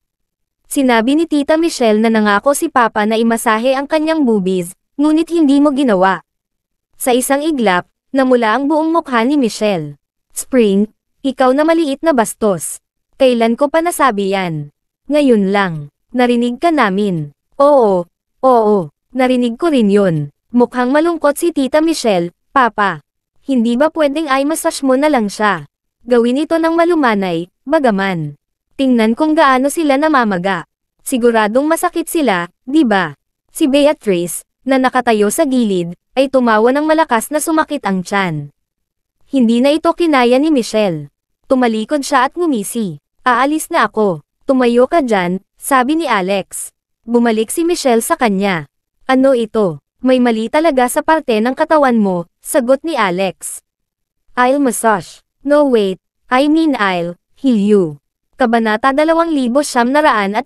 Sinabi ni Tita Michelle na nangako si Papa na imasahe ang kanyang boobies, ngunit hindi mo ginawa. Sa isang iglap, namula ang buong mukha ni Michelle. Spring, ikaw na maliit na bastos. Kailan ko pa nasabi yan? Ngayon lang. Narinig ka namin. Oo, narinig ko rin yun. Mukhang malungkot si Tita Michelle, Papa. Hindi ba pwedeng i-massage mo na lang siya? Gawin ito ng malumanay, bagaman. Tingnan kung gaano sila namamaga. Siguradong masakit sila, di ba? Si Beatrice, na nakatayo sa gilid, ay tumawa ng malakas na sumakit ang tiyan. Hindi na ito kinaya ni Michelle. Tumalikod siya at ngumisi. Aalis na ako. Tumayo ka dyan, sabi ni Alex. Bumalik si Michelle sa kanya. Ano ito? May mali talaga sa parte ng katawan mo, sagot ni Alex. I'll massage. No wait, I mean I'll heal you. Kabanata 2958.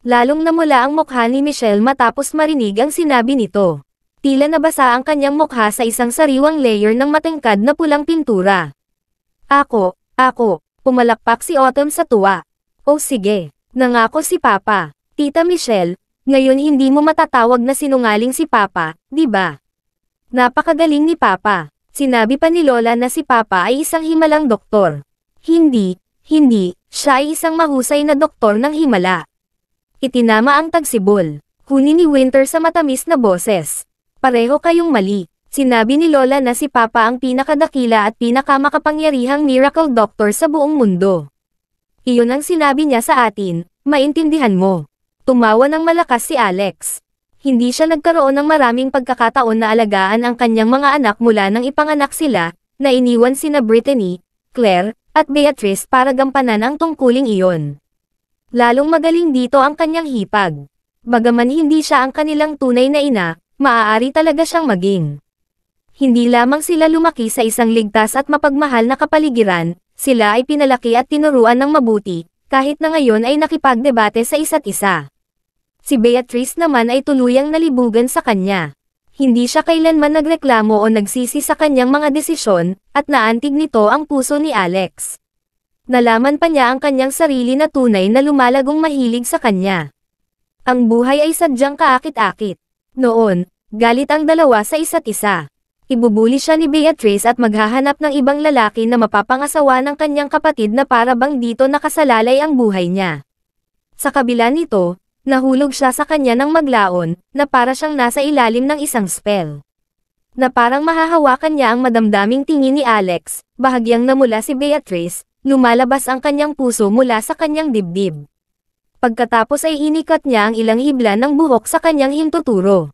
Lalong namula ang mukha ni Michelle matapos marinig ang sinabi nito. Tila nabasa ang kanyang mukha sa isang sariwang layer ng matengkad na pulang pintura. Ako, pumalakpak si Autumn sa tuwa. O sige, nangako si Papa. Tita Michelle, ngayon hindi mo matatawag na sinungaling si Papa, di ba? Napakagaling ni Papa. Sinabi pa ni Lola na si Papa ay isang himalang doktor. Hindi, siya ay isang mahusay na doktor ng himala. Itinama ang tagsibol. Huni ni Winter sa matamis na boses. Pareho kayong mali. Sinabi ni Lola na si Papa ang pinakadakila at pinakamakapangyarihang miracle doctor sa buong mundo. Iyon ang sinabi niya sa atin, maintindihan mo. Tumawa ng malakas si Alex. Hindi siya nagkaroon ng maraming pagkakataon na alagaan ang kanyang mga anak mula nang ipanganak sila, na iniwan sina Brittany, Claire, at Beatrice para gampanan ang tungkuling iyon. Lalong magaling dito ang kanyang hipag. Bagaman hindi siya ang kanilang tunay na ina, maaari talaga siyang maging. Hindi lamang sila lumaki sa isang ligtas at mapagmahal na kapaligiran, sila ay pinalaki at tinuruan ng mabuti, kahit na ngayon ay nakipagdebate sa isa't isa. Si Beatrice naman ay tuluyang nalibugan sa kanya. Hindi siya kailanman nagreklamo o nagsisi sa kanyang mga desisyon, at naantig nito ang puso ni Alex. Nalaman pa niya ang kanyang sarili na tunay na lumalagong mahilig sa kanya. Ang buhay ay sadyang kaakit-akit. Noon, galit ang dalawa sa isa't isa. Ibubuli siya ni Beatrice at maghahanap ng ibang lalaki na mapapangasawa ng kanyang kapatid na para bang dito nakasalalay ang buhay niya. Sa kabila nito, nahulog siya sa kanya ng maglaon, na para siyang nasa ilalim ng isang spell. Na parang mahahawakan niya ang madamdaming tingin ni Alex, bahagyang namula si Beatrice, lumalabas ang kanyang puso mula sa kanyang dibdib. Pagkatapos ay inikat niya ang ilang hibla ng buhok sa kanyang hintuturo.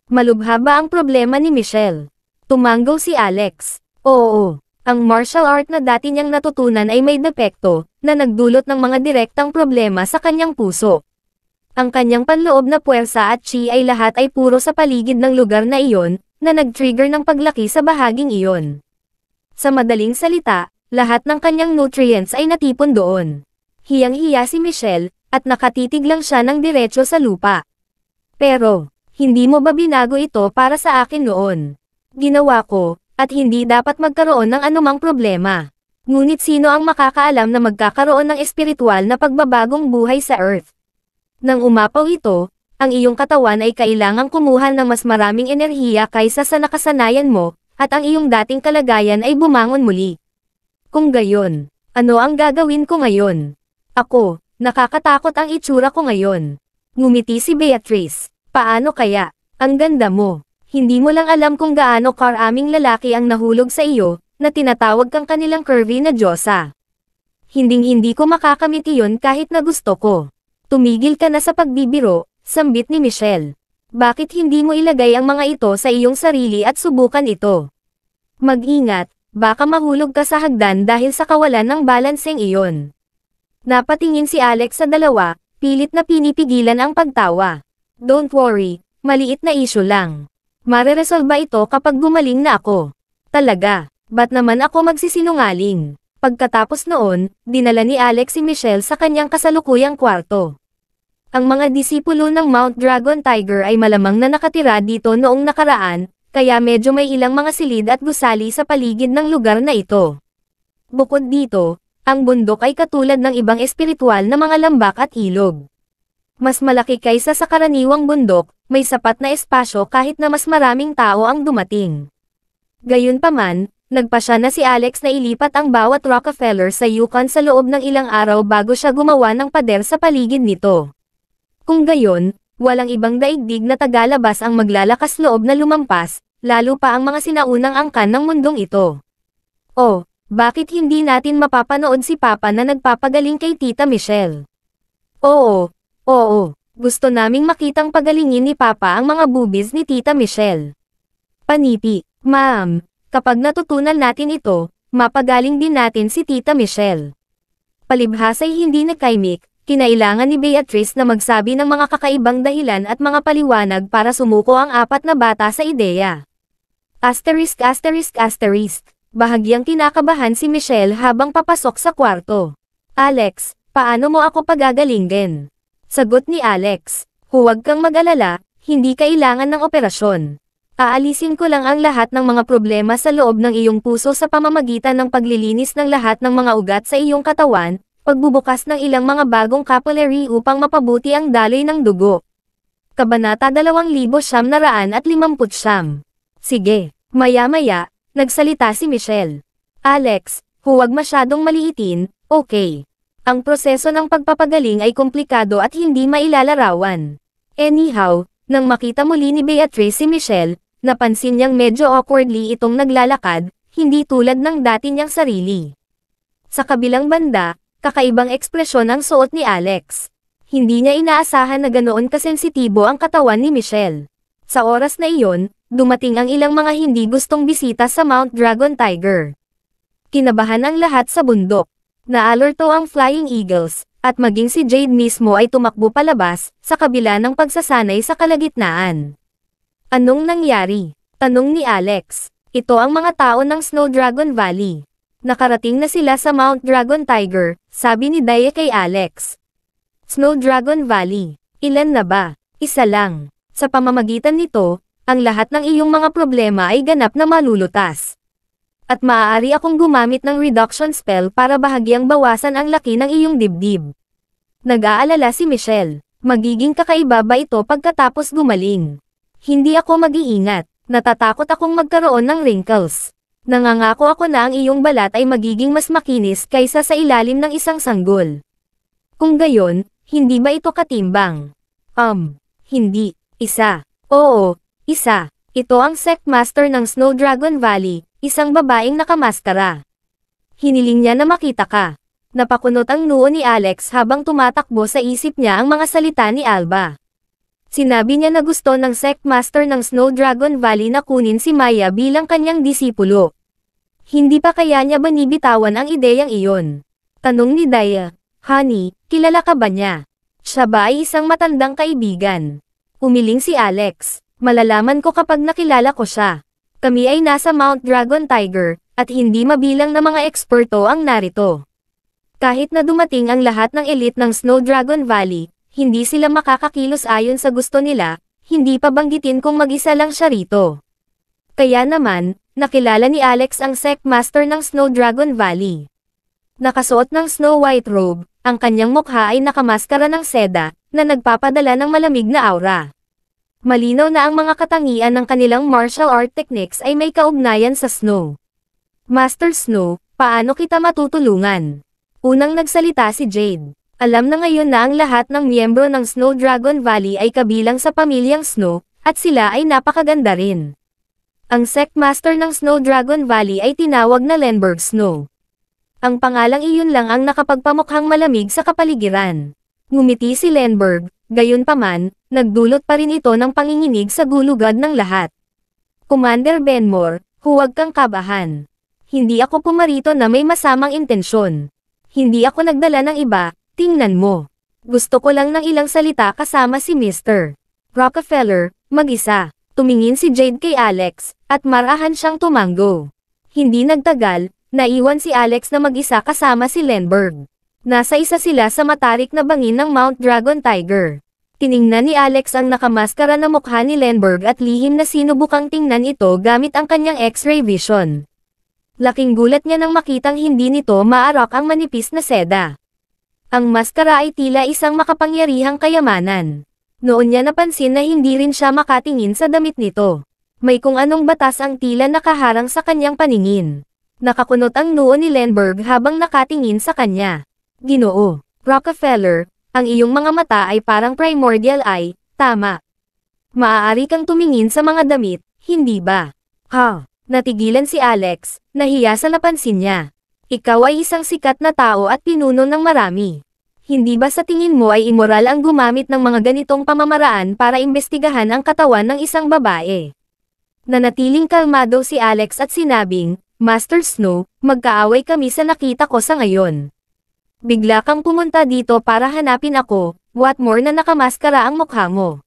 Malubha ba ang problema ni Michelle? Tumanggo si Alex. Oo, ang martial art na dati niyang natutunan ay may depekto, na nagdulot ng mga direktang problema sa kanyang puso. Ang kanyang panloob na puwersa at chi ay lahat ay puro sa paligid ng lugar na iyon, na nag-trigger ng paglaki sa bahaging iyon. Sa madaling salita, lahat ng kanyang nutrients ay natipon doon. Hiyang-hiya si Michelle, at nakatitig lang siya ng diretso sa lupa. Pero, hindi mo ba binago ito para sa akin noon? Ginawa ko, at hindi dapat magkaroon ng anumang problema. Ngunit sino ang makakaalam na magkakaroon ng espiritual na pagbabagong buhay sa Earth? Nang umapaw ito, ang iyong katawan ay kailangang kumuha ng mas maraming enerhiya kaysa sa nakasanayan mo, at ang iyong dating kalagayan ay bumangon muli. Kung gayon, ano ang gagawin ko ngayon? Ako, nakakatakot ang itsura ko ngayon. Ngumiti si Beatrice. Paano kaya? Ang ganda mo. Hindi mo lang alam kung gaano karaming lalaki ang nahulog sa iyo, na tinatawag kang kanilang curvy na diyosa. Hinding-hindi ko makakamit iyon kahit na gusto ko. Tumigil ka na sa pagbibiro, sambit ni Michelle. Bakit hindi mo ilagay ang mga ito sa iyong sarili at subukan ito? Mag-ingat, baka mahulog ka sa hagdan dahil sa kawalan ng balanseng iyon. Napatingin si Alex sa dalawa, pilit na pinipigilan ang pagtawa. Don't worry, maliit na issue lang. Mareresolba ito kapag gumaling na ako. Talaga, ba't naman ako magsisinungaling? Pagkatapos noon, dinala ni Alex si Michelle sa kanyang kasalukuyang kwarto. Ang mga disipulo ng Mount Dragon Tiger ay malamang na nakatira dito noong nakaraan, kaya medyo may ilang mga silid at gusali sa paligid ng lugar na ito. Bukod dito, ang bundok ay katulad ng ibang espiritual na mga lambak at ilog. Mas malaki kaysa sa karaniwang bundok, may sapat na espasyo kahit na mas maraming tao ang dumating. Gayunpaman, nagpasya na si Alex na ilipat ang bawat Rockefeller sa Yukon sa loob ng ilang araw bago siya gumawa ng pader sa paligid nito. Kung gayon, walang ibang daigdig na tagalabas ang maglalakas loob na lumampas, lalo pa ang mga sinaunang angkan ng mundong ito. Oh, bakit hindi natin mapapanood si Papa na nagpapagaling kay Tita Michelle? Oo, gusto naming makitang pagalingin ni Papa ang mga boobies ni Tita Michelle. Panipi, ma'am, kapag natutunan natin ito, mapagaling din natin si Tita Michelle. Palibhas ay hindi nakaimik, kinailangan ni Beatrice na magsabi ng mga kakaibang dahilan at mga paliwanag para sumuko ang apat na bata sa ideya. Asterisk. Bahagyang kinakabahan si Michelle habang papasok sa kwarto. Alex, paano mo ako pagagalingin? Sagot ni Alex, huwag kang mag-alala, hindi kailangan ng operasyon. Aalisin ko lang ang lahat ng mga problema sa loob ng iyong puso sa pamamagitan ng paglilinis ng lahat ng mga ugat sa iyong katawan, pagbubukas ng ilang mga bagong capillary upang mapabuti ang daloy ng dugo. Kabanata 2959. Sige, maya-maya, nagsalita si Michelle. Alex, huwag masyadong maliitin, okay. Ang proseso ng pagpapagaling ay komplikado at hindi mailalarawan. Anyhow, nang makita muli ni Beatrice si Michelle, napansin niyang medyo awkwardly itong naglalakad, hindi tulad ng dati niyang sarili. Sa kabilang banda, kakaibang ekspresyon ang suot ni Alex. Hindi niya inaasahan na ganoon kasensitibo ang katawan ni Michelle. Sa oras na iyon, dumating ang ilang mga hindi gustong bisita sa Mount Dragon Tiger. Kinabahan ang lahat sa bundok. Naalerto ang Flying Eagles, at maging si Jade mismo ay tumakbo palabas, sa kabila ng pagsasanay sa kalagitnaan. Anong nangyari? Tanong ni Alex. Ito ang mga tao ng Snow Dragon Valley. Nakarating na sila sa Mount Dragon Tiger, sabi ni Daya kay Alex. Snow Dragon Valley. Ilan na ba? Isa lang. Sa pamamagitan nito, ang lahat ng iyong mga problema ay ganap na malulutas. At maaari akong gumamit ng reduction spell para bahagyang bawasan ang laki ng iyong dibdib. Nag-aalala si Michelle. Magiging kakaiba ba ito pagkatapos gumaling? Hindi ako mag-iingat. Natatakot akong magkaroon ng wrinkles. Nangangako ako na ang iyong balat ay magiging mas makinis kaysa sa ilalim ng isang sanggol. Kung gayon, hindi ba ito katimbang? Hindi. Isa. Oo, isa. Ito ang Sect Master ng Snow Dragon Valley. Isang babaeng nakamaskara. Hiniling niya na makita ka. Napakunot ang noo ni Alex habang tumatakbo sa isip niya ang mga salita ni Alba. Sinabi niya na gusto ng Sect Master ng Snow Dragon Valley na kunin si Maya bilang kanyang disipulo. Hindi pa kaya niya binibitawan ang ideyang iyon? Tanong ni Daya. Honey, kilala ka ba niya? Siya ba ay isang matandang kaibigan? Umiling si Alex. Malalaman ko kapag nakilala ko siya. Kami ay nasa Mount Dragon Tiger, at hindi mabilang na mga eksperto ang narito. Kahit na dumating ang lahat ng elite ng Snow Dragon Valley, hindi sila makakakilos ayon sa gusto nila, hindi pa banggitin kung mag-isa lang siya rito. Kaya naman, nakilala ni Alex ang Sect Master ng Snow Dragon Valley. Nakasuot ng snow white robe, ang kanyang mukha ay nakamaskara ng seda, na nagpapadala ng malamig na aura. Malinaw na ang mga katangian ng kanilang martial art techniques ay may kaugnayan sa Snow. Master Snow, paano kita matutulungan? Unang nagsalita si Jade. Alam na ngayon na ang lahat ng miyembro ng Snow Dragon Valley ay kabilang sa pamilyang Snow, at sila ay napakaganda rin. Ang Sect Master ng Snow Dragon Valley ay tinawag na Lenberg Snow. Ang pangalang iyon lang ang nakapagpamukhang malamig sa kapaligiran. Ngumiti si Lenberg, gayunpaman, nagdulot pa rin ito ng panginginig sa gulugad ng lahat. Commander Benmore, huwag kang kabahan. Hindi ako pumarito na may masamang intensyon. Hindi ako nagdala ng iba, tingnan mo. Gusto ko lang ng ilang salita kasama si Mr. Rockefeller, mag-isa. Tumingin si Jade kay Alex, at marahan siyang tumango. Hindi nagtagal, naiwan si Alex na mag-isa kasama si Lenberg. Nasa isa sila sa matarik na bangin ng Mount Dragon Tiger. Tiningnan ni Alex ang nakamaskara na mukha ni Lenberg at lihim na sinubukang tingnan ito gamit ang kanyang X-ray vision. Laking gulat niya nang makitang hindi nito maarak ang manipis na seda. Ang maskara ay tila isang makapangyarihang kayamanan. Noon niya napansin na hindi rin siya makatingin sa damit nito. May kung anong batas ang tila nakaharang sa kanyang paningin. Nakakunot ang noo ni Lenberg habang nakatingin sa kanya. Ginoo, Rockefeller, ang iyong mga mata ay parang primordial eye, tama. Maaari kang tumingin sa mga damit, hindi ba? Natigilan si Alex, nahiya sa napansin niya. Ikaw ay isang sikat na tao at pinuno ng marami. Hindi ba sa tingin mo ay immoral ang gumamit ng mga ganitong pamamaraan para imbestigahan ang katawan ng isang babae? Nanatiling kalmado si Alex at sinabing, Master Snow, magkaaway kami sa nakita ko sa ngayon. Bigla kang pumunta dito para hanapin ako, what more na nakamaskara ang mukha mo.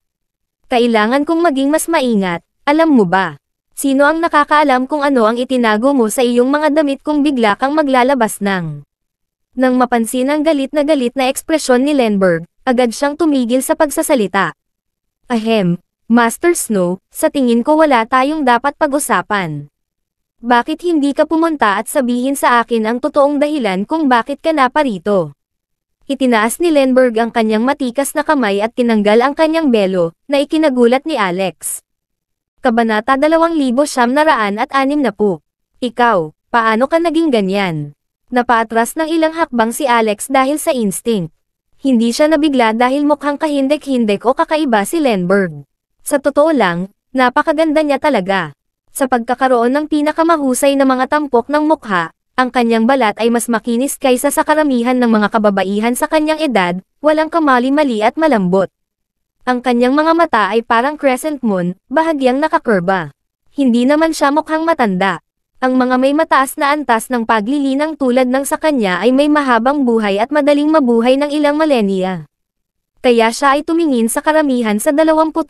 Kailangan kong maging mas maingat, alam mo ba? Sino ang nakakaalam kung ano ang itinago mo sa iyong mga damit kung bigla kang maglalabas ng... Nang mapansin ang galit na ekspresyon ni Lenberg, agad siyang tumigil sa pagsasalita. Master Snow, sa tingin ko wala tayong dapat pag-usapan. Bakit hindi ka pumunta at sabihin sa akin ang totoong dahilan kung bakit ka naparito? Itinaas ni Lenberg ang kanyang matikas na kamay at tinanggal ang kanyang belo, na ikinagulat ni Alex. Kabanata 2960. Ikaw, paano ka naging ganyan? Napaatras ng ilang hakbang si Alex dahil sa instinct. Hindi siya nabigla dahil mukhang kahindik-hindik o kakaiba si Lenberg. Sa totoo lang, napakaganda niya talaga. Sa pagkakaroon ng pinakamahusay na mga tampok ng mukha, ang kanyang balat ay mas makinis kaysa sa karamihan ng mga kababaihan sa kanyang edad, walang kamali-mali at malambot. Ang kanyang mga mata ay parang crescent moon, bahagyang nakakurba. Hindi naman siya mukhang matanda. Ang mga may mataas na antas ng paglilinang tulad ng sa kanya ay may mahabang buhay at madaling mabuhay ng ilang milenya. Kaya siya ay tumingin sa karamihan sa 28.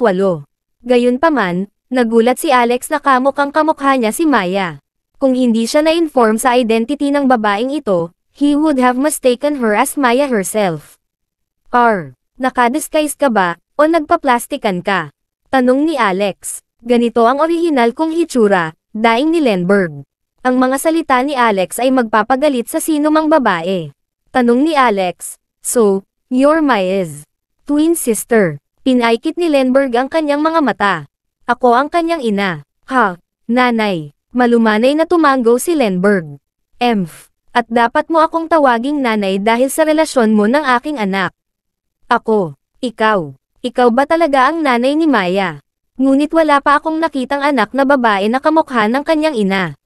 Gayunpaman, nagulat si Alex na kamukhang kamukha niya si Maya. Kung hindi siya na-inform sa identity ng babaeng ito, he would have mistaken her as Maya herself. Nakadisguise ka ba, o nagpa-plastikan ka? Tanong ni Alex. Ganito ang orihinal kong hitsura, daing ni Lenberg. Ang mga salita ni Alex ay magpapagalit sa sino mang babae. Tanong ni Alex, so, you're Maya's twin sister. Pinaikit ni Lenberg ang kanyang mga mata. Ako ang kanyang ina. Ha, nanay. Malumanay na tumango si Lenberg. At dapat mo akong tawaging nanay dahil sa relasyon mo ng aking anak. Ako, ikaw ba talaga ang nanay ni Maya? Ngunit wala pa akong nakitang anak na babae na kamukha ng kanyang ina.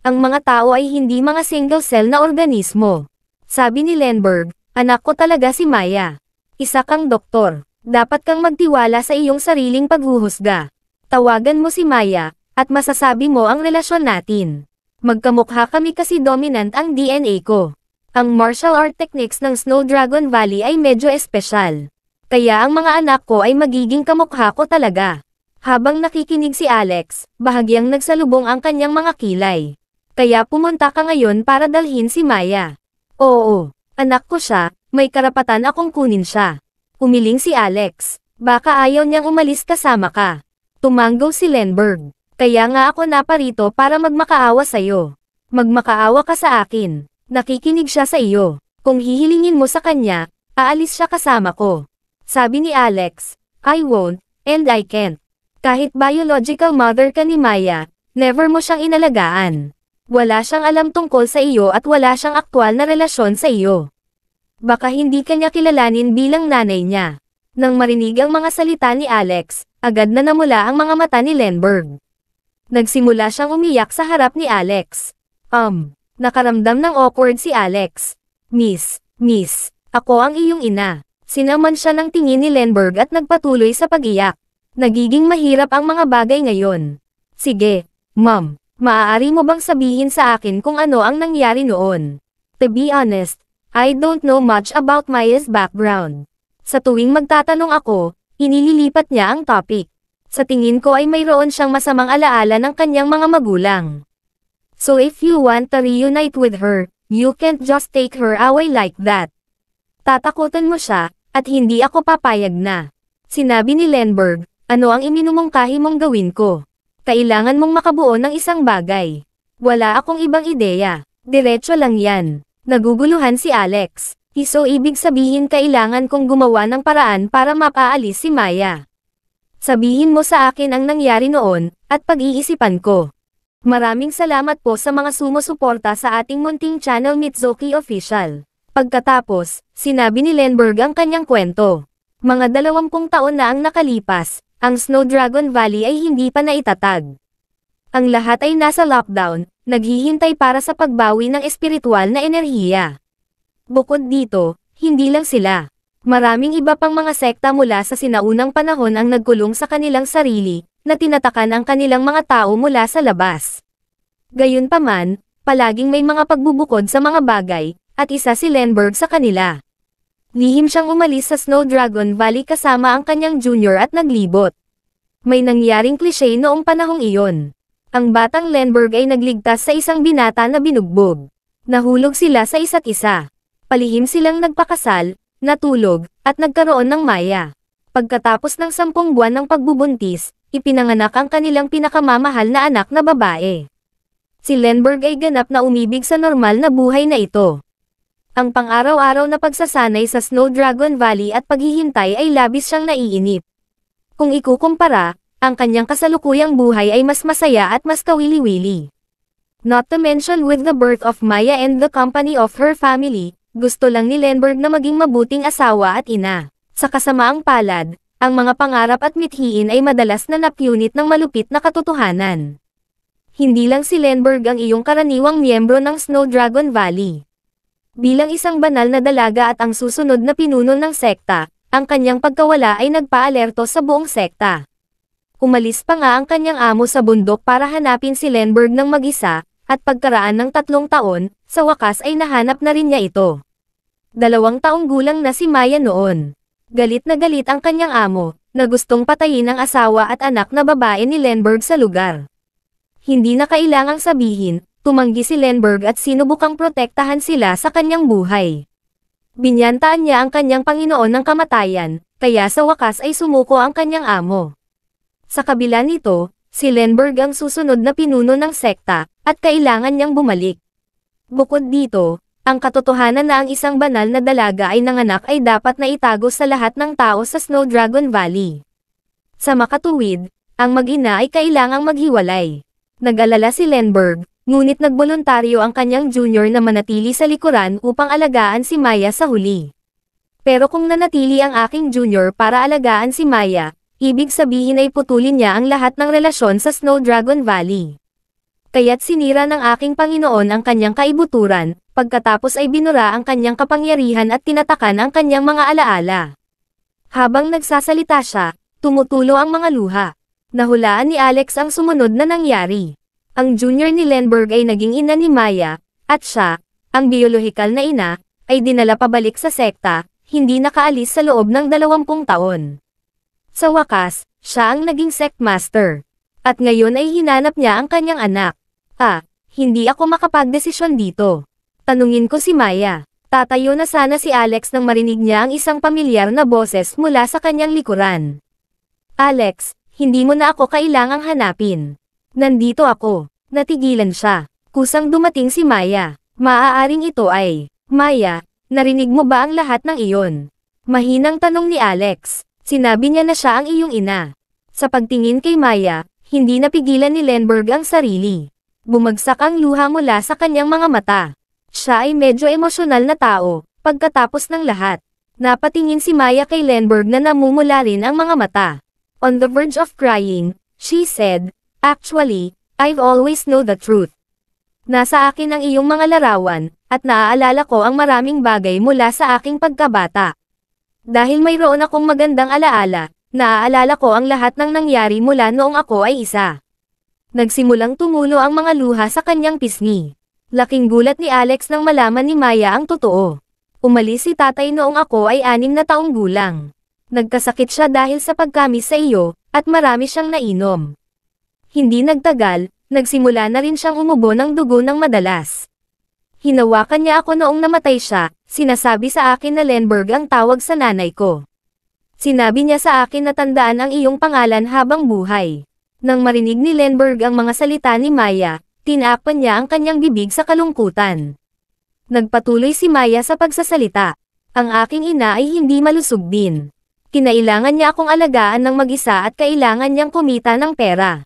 Ang mga tao ay hindi mga single-cell na organismo. Sabi ni Lenberg, anak ko talaga si Maya. Isa kang doktor. Dapat kang magtiwala sa iyong sariling paghuhusga. Tawagan mo si Maya, at masasabi mo ang relasyon natin. Magkamukha kami kasi dominant ang DNA ko. Ang martial art techniques ng Snow Dragon Valley ay medyo espesyal. Kaya ang mga anak ko ay magiging kamukha ko talaga. Habang nakikinig si Alex, bahagyang nagsalubong ang kanyang mga kilay. Kaya pumunta ka ngayon para dalhin si Maya. Oo, anak ko siya, may karapatan akong kunin siya. Umiling si Alex, baka ayaw niyang umalis kasama ka. Tumanggo si Lenberg, kaya nga ako naparito para magmakaawa sa'yo. Magmakaawa ka sa akin, nakikinig siya sa iyo. Kung hihilingin mo sa kanya, aalis siya kasama ko. Sabi ni Alex, I won't, and I can't. Kahit biological mother ka ni Maya, never mo siyang inalagaan. Wala siyang alam tungkol sa iyo at wala siyang aktwal na relasyon sa iyo. Baka hindi ka niya kilalanin bilang nanay niya. Nang marinig ang mga salita ni Alex, agad na namula ang mga mata ni Lenberg. Nagsimula siyang umiyak sa harap ni Alex. Nakaramdam ng awkward si Alex. Miss, ako ang iyong ina. Sinaman siya ng tingin ni Lenberg at nagpatuloy sa pag-iyak. Nagiging mahirap ang mga bagay ngayon. Sige, ma'am, maaari mo bang sabihin sa akin kung ano ang nangyari noon? To be honest, I don't know much about Maya's background. Sa tuwing magtatanong ako, inililipat niya ang topic. Sa tingin ko ay mayroon siyang masamang alaala ng kanyang mga magulang. So if you want to reunite with her, you can't just take her away like that. Tatakutan mo siya, at hindi ako papayag na. Sinabi ni Lenberg, ano ang iminumungkahi mong gawin ko? Kailangan mong makabuo ng isang bagay. Wala akong ibang ideya. Diretso lang yan. Naguguluhan si Alex. So ibig sabihin kailangan kong gumawa ng paraan para mapaalis si Maya. Sabihin mo sa akin ang nangyari noon, at pag-iisipan ko. Maraming salamat po sa mga sumusuporta sa ating munting channel Mitsuki Official. Pagkatapos, sinabi ni Lenberg ang kanyang kwento. Mga 20 taon na ang nakalipas, ang Snow Dragon Valley ay hindi pa naitatag. Ang lahat ay nasa lockdown, naghihintay para sa pagbawi ng espiritual na enerhiya. Bukod dito, hindi lang sila. Maraming iba pang mga sekta mula sa sinaunang panahon ang nagkulong sa kanilang sarili, na tinatakan ang kanilang mga tao mula sa labas. Gayunpaman, palaging may mga pagbubukod sa mga bagay, at isa si Lenberg sa kanila. Lihim siyang umalis sa Snow Dragon Valley kasama ang kanyang junior at naglibot. May nangyaring klise noong panahong iyon. Ang batang Lenberg ay nagligtas sa isang binata na binugbog. Nahulog sila sa isa't isa. Palihim silang nagpakasal, natulog, at nagkaroon ng Maya. Pagkatapos ng 10 buwan ng pagbubuntis, ipinanganak ang kanilang pinakamamahal na anak na babae. Si Lenberg ay ganap na umibig sa normal na buhay na ito. Ang pang-araw-araw na pagsasanay sa Snow Dragon Valley at paghihintay ay labis siyang naiinip. Kung ikukumpara, ang kanyang kasalukuyang buhay ay mas masaya at mas kawili-wili. Not to mention with the birth of Maya and the company of her family, Gusto lang ni Lenberg na maging mabuting asawa at ina. Sa kasamaang palad, ang mga pangarap at mithiin ay madalas na napunit ng malupit na katotohanan. Hindi lang si Lenberg ang iyong karaniwang miyembro ng Snow Dragon Valley. Bilang isang banal na dalaga at ang susunod na pinuno ng sekta, ang kanyang pagkawala ay nagpaalerto sa buong sekta. Umalis pa nga ang kanyang amo sa bundok para hanapin si Lenberg ng mag-isa, at pagkaraan ng 3 taon, sa wakas ay nahanap na rin niya ito. 2 taong gulang na si Maya noon. Galit na galit ang kanyang amo, na gustong patayin ang asawa at anak na babae ni Lenberg sa lugar. Hindi na kailangang sabihin, tumanggi si Lenberg at sinubukang protektahan sila sa kanyang buhay. Binyantaan niya ang kanyang Panginoon ng kamatayan, kaya sa wakas ay sumuko ang kanyang amo. Sa kabila nito, si Lenberg ang susunod na pinuno ng sekta, at kailangan niyang bumalik. Bukod dito, ang katotohanan na ang isang banal na dalaga ay nanganak ay dapat na itago sa lahat ng tao sa Snow Dragon Valley. Sa makatuwid, ang mag-ina ay kailangang maghiwalay. Nag-alala si Lenberg, ngunit nagboluntaryo ang kanyang junior na manatili sa likuran upang alagaan si Maya sa huli. Pero kung nanatili ang aking junior para alagaan si Maya, ibig sabihin ay putulin niya ang lahat ng relasyon sa Snow Dragon Valley. Kaya't sinira ng aking Panginoon ang kanyang kaibuturan, pagkatapos ay binura ang kanyang kapangyarihan at tinatakan ang kanyang mga alaala. Habang nagsasalita siya, tumutulo ang mga luha. Nahulaan ni Alex ang sumunod na nangyari. Ang junior ni Lenberg ay naging ina ni Maya, at siya, ang biolohikal na ina, ay dinala pabalik sa sekta, hindi nakaalis sa loob ng 20 taon. Sa wakas, siya ang naging sect master. At ngayon ay hinanap niya ang kanyang anak. Hindi ako makapagdesisyon dito. Tanungin ko si Maya. Tatayo na sana si Alex nang marinig niya ang isang pamilyar na boses mula sa kanyang likuran. Alex, hindi mo na ako kailangang hanapin. Nandito ako. Natigilan siya. Kusang dumating si Maya. Maaaring ito ay, Maya, narinig mo ba ang lahat ng iyon? Mahinang tanong ni Alex. Sinabi niya na siya ang iyong ina. Sa pagtingin kay Maya, hindi napigilan ni Lenberg ang sarili. Bumagsak ang luha mula sa kanyang mga mata. Siya ay medyo emosyonal na tao, pagkatapos ng lahat. Napatingin si Maya kay Lenberg na namumula rin ang mga mata. On the verge of crying, she said, "Actually, I've always known the truth. Nasa akin ang iyong mga larawan, at naaalala ko ang maraming bagay mula sa aking pagkabata. Dahil mayroon akong magandang alaala, naaalala ko ang lahat ng nangyari mula noong ako ay isa." Nagsimulang tumulo ang mga luha sa kanyang pisngi. Laking gulat ni Alex nang malaman ni Maya ang totoo. Umalis si tatay noong ako ay 6 na taong gulang. Nagkasakit siya dahil sa pagkamis sa iyo, at marami siyang nainom. Hindi nagtagal, nagsimula na rin siyang umubo ng dugo ng madalas. Hinawakan niya ako noong namatay siya, sinasabi sa akin na Lenberg ang tawag sa nanay ko. Sinabi niya sa akin na tandaan ang iyong pangalan habang buhay. Nang marinig ni Lenberg ang mga salita ni Maya, tinakpan niya ang kanyang bibig sa kalungkutan. Nagpatuloy si Maya sa pagsasalita. Ang aking ina ay hindi malusog din. Kinailangan niya akong alagaan ng mag-isa at kailangan niyang kumita ng pera.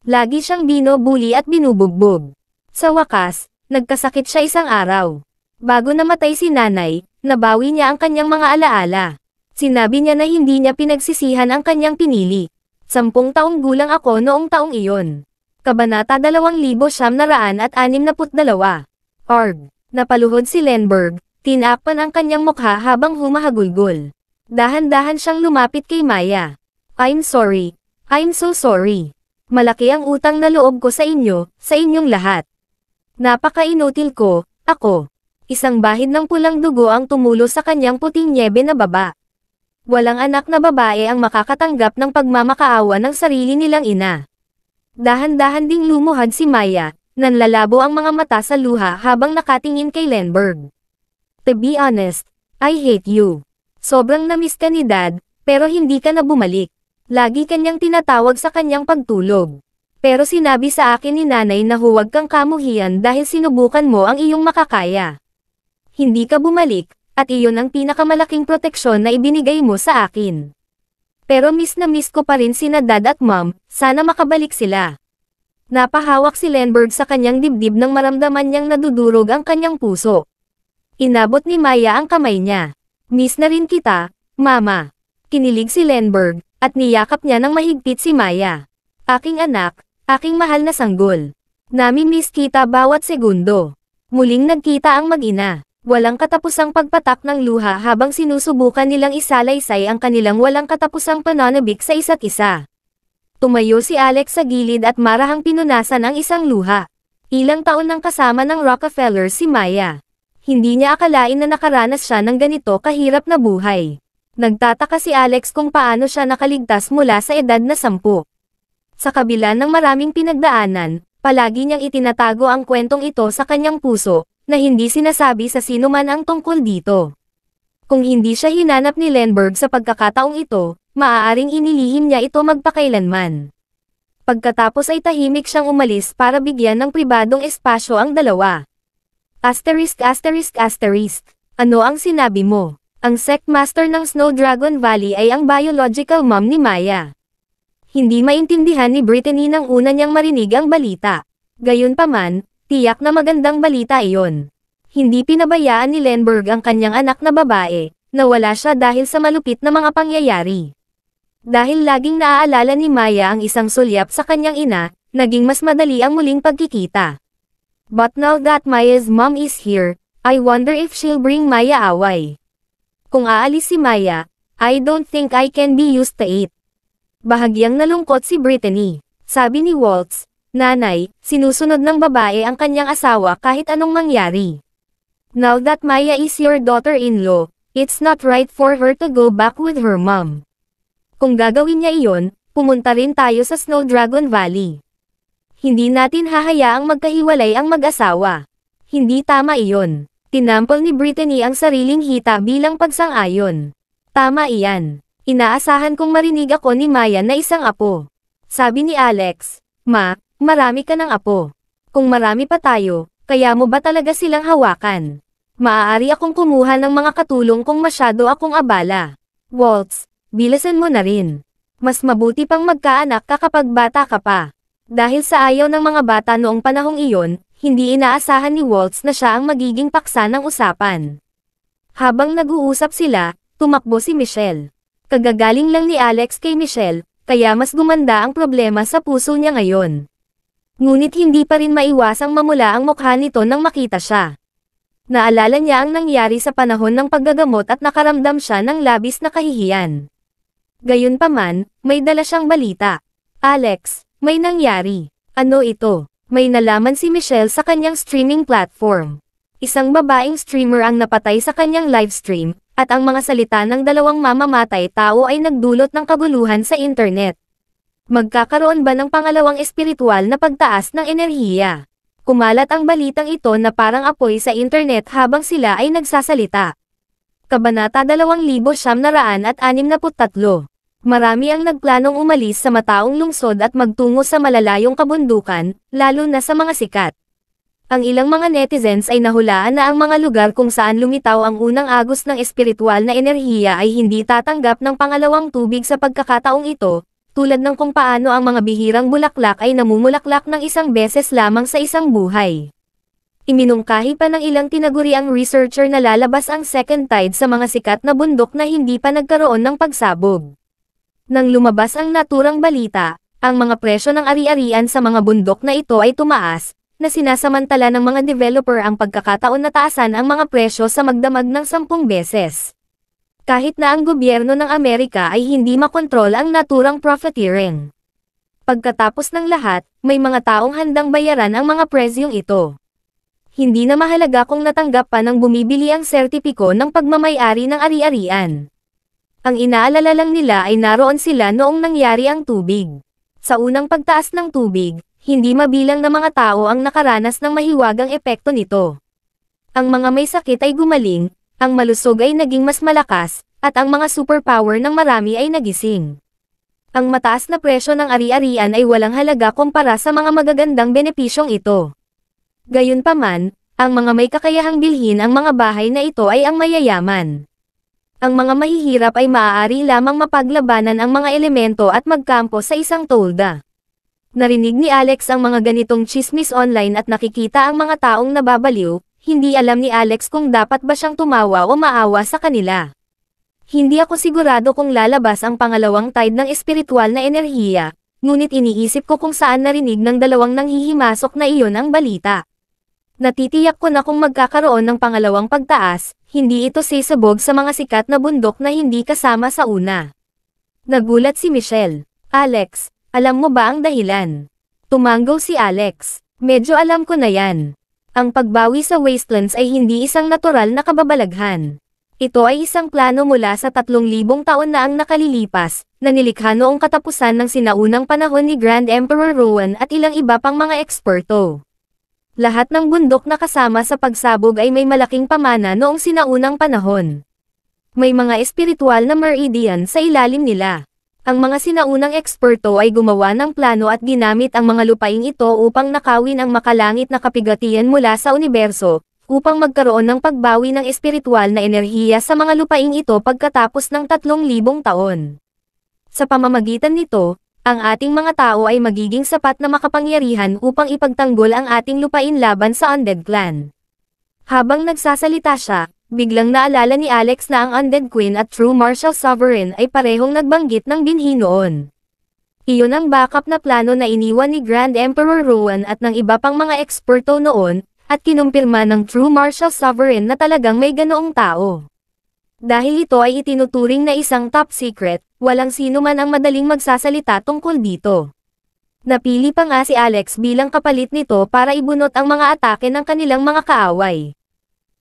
Lagi siyang binubuli at binubugbog. Sa wakas, nagkasakit siya isang araw. Bago namatay si nanay, nabawi niya ang kanyang mga alaala. Sinabi niya na hindi niya pinagsisihan ang kanyang pinili. 10 taong gulang ako noong taong iyon. Kabanata 2962. Napaluhod si Lenberg, tinakpan ang kanyang mukha habang humahagulgol. Dahan-dahan siyang lumapit kay Maya. I'm sorry. I'm so sorry. Malaki ang utang na loob ko sa inyo, sa inyong lahat. Napaka-inutil ko, ako. Isang bahid ng pulang dugo ang tumulo sa kanyang puting nyebe na baba. Walang anak na babae ang makakatanggap ng pagmamakaawa ng sarili nilang ina. Dahan-dahan ding lumuhad si Maya, nanlalabo ang mga mata sa luha habang nakatingin kay Lenberg. To be honest, I hate you. Sobrang namiss ka ni Dad, pero hindi ka na bumalik. Lagi kanyang tinatawag sa kanyang pagtulog. Pero sinabi sa akin ni Nanay na huwag kang kamuhian dahil sinubukan mo ang iyong makakaya. Hindi ka bumalik, at iyon ang pinakamalaking proteksyon na ibinigay mo sa akin. Pero miss na miss ko pa rin sina Dad at Mom, sana makabalik sila. Napahawak si Lenberg sa kanyang dibdib nang maramdaman niyang nadudurog ang kanyang puso. Inabot ni Maya ang kamay niya. Miss na rin kita, Mama. Kinilig si Lenberg, at niyakap niya ng mahigpit si Maya. Aking anak, aking mahal na sanggol. Nami-miss kita bawat segundo. Muling nagkita ang mag-ina. Walang katapusang pagpatak ng luha habang sinusubukan nilang isalaysay ang kanilang walang katapusang pananabik sa isa't isa. Tumayo si Alex sa gilid at marahang pinunasan ang isang luha. Ilang taon nang kasama ng Rockefeller si Maya. Hindi niya akalain na nakaranas siya ng ganito kahirap na buhay. Nagtataka si Alex kung paano siya nakaligtas mula sa edad na 10. Sa kabila ng maraming pinagdaanan, palagi niyang itinatago ang kwentong ito sa kanyang puso, na hindi sinasabi sa sino man ang tungkol dito. Kung hindi siya hinanap ni Lenberg sa pagkakataong ito, maaaring inilihim niya ito magpakailanman. Pagkatapos ay tahimik siyang umalis para bigyan ng pribadong espasyo ang dalawa. Asterisk. Ano ang sinabi mo? Ang Sectmaster ng Snow Dragon Valley ay ang biological mom ni Maya. Hindi maintindihan ni Brittany nang una niyang marinig ang balita. Gayunpaman, tiyak na magandang balita iyon. Hindi pinabayaan ni Lenberg ang kanyang anak na babae, nawala siya dahil sa malupit na mga pangyayari. Dahil laging naaalala ni Maya ang isang sulyap sa kanyang ina, naging mas madali ang muling pagkikita. But now that Maya's mom is here, I wonder if she'll bring Maya away. Kung aalis si Maya, I don't think I can be used to it. Bahagyang nalungkot si Brittany. Sabi ni Waltz, Nanay, sinusunod ng babae ang kanyang asawa kahit anong mangyari. Now that Maya is your daughter-in-law, it's not right for her to go back with her mom. Kung gagawin niya iyon, pumunta rin tayo sa Snow Dragon Valley. Hindi natin hahayaang magkahiwalay ang mag-asawa. Hindi tama iyon. Tinampol ni Brittany ang sariling hita bilang pagsang-ayon. Tama iyan. Inaasahan kong marinig ako ni Maya na isang apo. Sabi ni Alex, Ma, marami ka ng apo. Kung marami pa tayo, kaya mo ba talaga silang hawakan? Maaari akong kumuha ng mga katulong kung masyado akong abala. Waltz, bilasan mo na rin. Mas mabuti pang magkaanak ka kapag bata ka pa. Dahil sa ayaw ng mga bata noong panahong iyon, hindi inaasahan ni Waltz na siya ang magiging paksa ng usapan. Habang nag-uusap sila, tumakbo si Michelle. Kagagaling lang ni Alex kay Michelle, kaya mas gumanda ang problema sa puso niya ngayon. Ngunit hindi pa rin maiwasang mamula ang mukha nito nang makita siya. Naalala niya ang nangyari sa panahon ng paggagamot at nakaramdam siya ng labis na kahihiyan. Gayunpaman, may dala siyang balita. Alex, may nangyari. Ano ito? May nalaman si Michelle sa kanyang streaming platform. Isang babaeng streamer ang napatay sa kanyang livestream, at ang mga salita ng dalawang mamamatay tao ay nagdulot ng kaguluhan sa internet. Magkakaroon ba ng pangalawang espiritual na pagtaas ng enerhiya? Kumalat ang balitang ito na parang apoy sa internet habang sila ay nagsasalita. Kabanata 2963. Marami ang nagplanong umalis sa mataong lungsod at magtungo sa malalayong kabundukan, lalo na sa mga sikat. Ang ilang mga netizens ay nahulaan na ang mga lugar kung saan lumitaw ang unang agos ng espiritual na enerhiya ay hindi tatanggap ng pangalawang tubig sa pagkakataong ito, tulad ng kung paano ang mga bihirang bulaklak ay namumulaklak ng isang beses lamang sa isang buhay. Iminungkahi pa ng ilang tinaguriang researcher na lalabas ang second tide sa mga sikat na bundok na hindi pa nagkaroon ng pagsabog. Nang lumabas ang naturang balita, ang mga presyo ng ari-arian sa mga bundok na ito ay tumaas, na sinasamantala ng mga developer ang pagkakataon na taasan ang mga presyo sa magdamag ng 10 beses. Kahit na ang gobyerno ng Amerika ay hindi makontrol ang naturang profiteering. Pagkatapos ng lahat, may mga taong handang bayaran ang mga presyong ito. Hindi na mahalaga kung natanggap pa ng bumibili ang sertipiko ng pagmamay-ari ng ari-arian. Ang inaalala lang nila ay naroon sila noong nangyari ang tubig. Sa unang pagtaas ng tubig, hindi mabilang na mga tao ang nakaranas ng mahiwagang epekto nito. Ang mga may sakit ay gumaling, ang malusog ay naging mas malakas, at ang mga superpower ng marami ay nagising. Ang mataas na presyo ng ari-arian ay walang halaga kumpara sa mga magagandang benepisyong ito. Gayunpaman, ang mga may kakayahang bilhin ang mga bahay na ito ay ang mayayaman. Ang mga mahihirap ay maaari lamang mapaglabanan ang mga elemento at magkampo sa isang tolda. Narinig ni Alex ang mga ganitong chismis online at nakikita ang mga taong nababaliw, hindi alam ni Alex kung dapat ba siyang tumawa o maawa sa kanila. Hindi ako sigurado kung lalabas ang pangalawang tide ng espiritual na enerhiya, ngunit iniisip ko kung saan narinig ng dalawang nanghihimasok na iyon ang balita. Natitiyak ko na kung magkakaroon ng pangalawang pagtaas, hindi ito sisabog sa mga sikat na bundok na hindi kasama sa una. Nagulat si Michelle. Alex, alam mo ba ang dahilan? Tumanggaw si Alex. Medyo alam ko na yan. Ang pagbawi sa wastelands ay hindi isang natural na kababalaghan. Ito ay isang plano mula sa 3,000 taon na ang nakalilipas, na nilikha noong katapusan ng sinaunang panahon ni Grand Emperor Rowan at ilang iba pang mga eksperto. Lahat ng bundok na kasama sa pagsabog ay may malaking pamana noong sinaunang panahon. May mga espiritual na meridian sa ilalim nila. Ang mga sinaunang eksperto ay gumawa ng plano at ginamit ang mga lupaing ito upang nakawin ang makalangit na kapigatian mula sa universo, upang magkaroon ng pagbawi ng espiritual na enerhiya sa mga lupaing ito pagkatapos ng 3,000 taon. Sa pamamagitan nito, ang ating mga tao ay magiging sapat na makapangyarihan upang ipagtanggol ang ating lupain laban sa Undead Clan. Habang nagsasalita siya, biglang naalala ni Alex na ang Undead Queen at True Martial Sovereign ay parehong nagbanggit ng binhi noon. Iyon ang backup na plano na iniwan ni Grand Emperor Rowan at ng iba pang mga eksperto noon, at kinumpirma ng True Martial Sovereign na talagang may ganoong tao. Dahil ito ay itinuturing na isang top secret, walang sino man ang madaling magsasalita tungkol dito. Napili pa nga si Alex bilang kapalit nito para ibunot ang mga atake ng kanilang mga kaaway.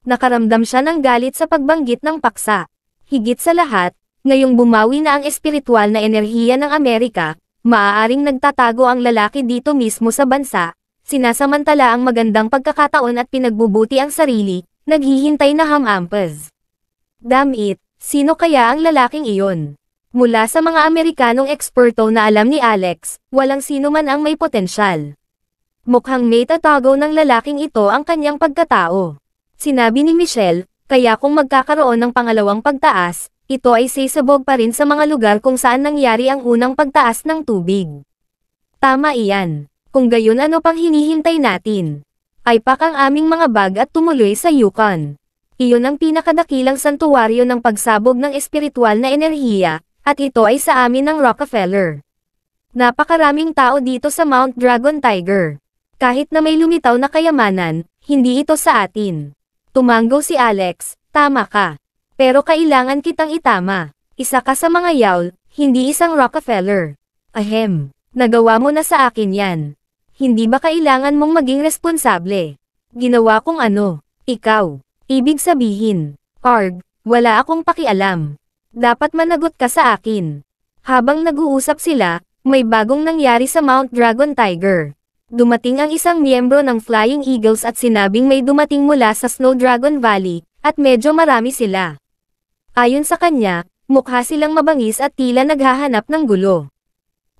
Nakaramdam siya ng galit sa pagbanggit ng paksa. Higit sa lahat, ngayong bumawi na ang espiritual na enerhiya ng Amerika, maaaring nagtatago ang lalaki dito mismo sa bansa, sinasamantala ang magandang pagkakataon at pinagbubuti ang sarili, naghihintay na hamampas. Damn it, sino kaya ang lalaking iyon? Mula sa mga Amerikanong eksperto na alam ni Alex, walang sino man ang may potensyal. Mukhang may tatago ng lalaking ito ang kanyang pagkatao. Sinabi ni Michelle, kaya kung magkakaroon ng pangalawang pagtaas, ito ay sisabog pa rin sa mga lugar kung saan nangyari ang unang pagtaas ng tubig. Tama iyan. Kung gayon ano pang hinihintay natin? Ay pak ang aming mga bag at tumuloy sa Yukon. Iyon ang pinakadakilang santuwaryo ng pagsabog ng espiritual na enerhiya, at ito ay sa amin ng Rockefeller. Napakaraming tao dito sa Mount Dragon Tiger. Kahit na may lumitaw na kayamanan, hindi ito sa atin. Tumanggaw si Alex, tama ka. Pero kailangan kitang itama. Isa ka sa mga yawl, hindi isang Rockefeller. Ahem, nagawa mo na sa akin yan. Hindi ba kailangan mong maging responsable? Ginawa kong ano, ikaw. Ibig sabihin, Arg, wala akong pakialam. Dapat managot ka sa akin. Habang nag-uusap sila, may bagong nangyari sa Mount Dragon Tiger. Dumating ang isang miyembro ng Flying Eagles at sinabing may dumating mula sa Snow Dragon Valley, at medyo marami sila. Ayon sa kanya, mukha silang mabangis at tila naghahanap ng gulo.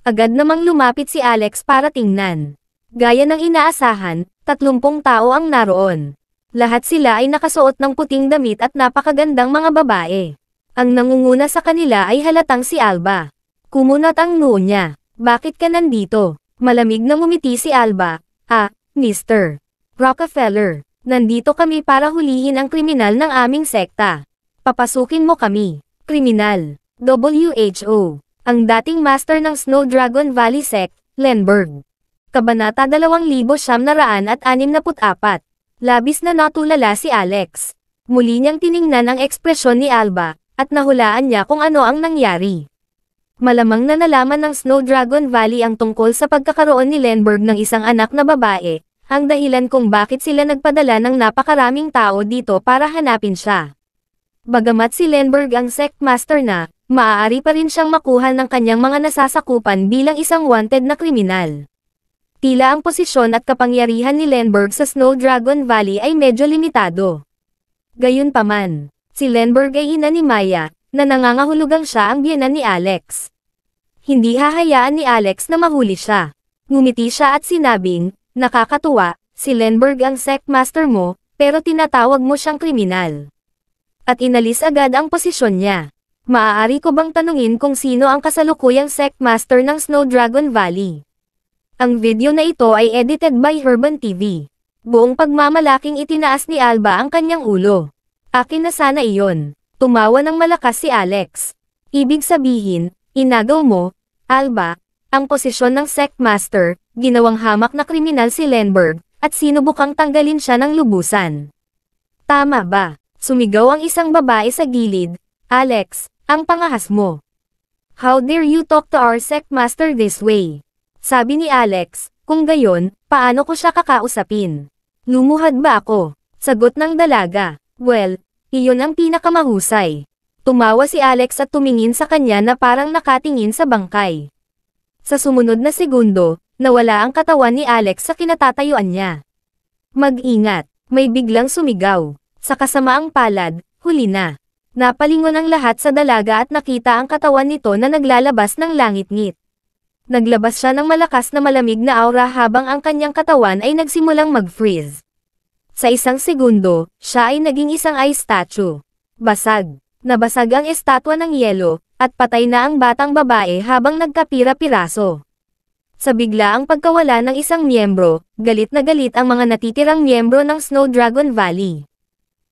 Agad namang lumapit si Alex para tingnan. Gaya ng inaasahan, 30 tao ang naroon. Lahat sila ay nakasuot ng puting damit at napakagandang mga babae. Ang nangunguna sa kanila ay halatang si Alba. Kumunat ang noo niya. Bakit ka nandito? Malamig na ngumiti si Alba. Mr. Rockefeller. Nandito kami para hulihin ang kriminal ng aming sekta. Papasukin mo kami. Kriminal. WHO. Ang dating master ng Snow Dragon Valley Sect, Lenberg. Kabanata 2964. Labis na natulala si Alex. Muli niyang tiningnan ang ekspresyon ni Alba, at nahulaan niya kung ano ang nangyari. Malamang na nalaman ng Snow Dragon Valley ang tungkol sa pagkakaroon ni Lenberg ng isang anak na babae, ang dahilan kung bakit sila nagpadala ng napakaraming tao dito para hanapin siya. Bagamat si Lenberg ang sect master na, maaari pa rin siyang makuha ng kanyang mga nasasakupan bilang isang wanted na kriminal. Tila ang posisyon at kapangyarihan ni Lenberg sa Snow Dragon Valley ay medyo limitado. Gayunpaman, si Lenberg ay ina ni Maya, na nangangahulugang siya ang biyenan ni Alex. Hindi hahayaan ni Alex na mahuli siya. Ngumiti siya at sinabing, nakakatuwa, si Lenberg ang sect master mo, pero tinatawag mo siyang kriminal. At inalis agad ang posisyon niya. Maaari ko bang tanungin kung sino ang kasalukuyang sect master ng Snow Dragon Valley? Ang video na ito ay edited by Herban TV. Buong pagmamalaking itinaas ni Alba ang kanyang ulo. Akin na sana iyon. Tumawa ng malakas si Alex. Ibig sabihin, inagaw mo, Alba, ang posisyon ng Sectmaster, ginawang hamak na kriminal si Lenberg, at sinubukang tanggalin siya ng lubusan. Tama ba? Sumigaw ang isang babae sa gilid. Alex, ang pangahas mo. How dare you talk to our Sectmaster this way? Sabi ni Alex, kung gayon, paano ko siya kakausapin? Lumuhad ba ako? Sagot ng dalaga. Well, iyon ang pinakamahusay. Tumawa si Alex at tumingin sa kanya na parang nakatingin sa bangkay. Sa sumunod na segundo, nawala ang katawan ni Alex sa kinatatayuan niya. Mag-ingat, may biglang sumigaw. Sa kasamaang palad, huli na. Napalingon ang lahat sa dalaga at nakita ang katawan nito na naglalabas ng langit-ngit. Naglabas siya ng malakas na malamig na aura habang ang kanyang katawan ay nagsimulang mag-freeze. Sa isang segundo, siya ay naging isang ice statue. Basag. Nabasag ang estatwa ng yelo, at patay na ang batang babae habang nagkapira-piraso. Sa biglaang pagkawala ng isang miyembro, galit na galit ang mga natitirang miyembro ng Snow Dragon Valley.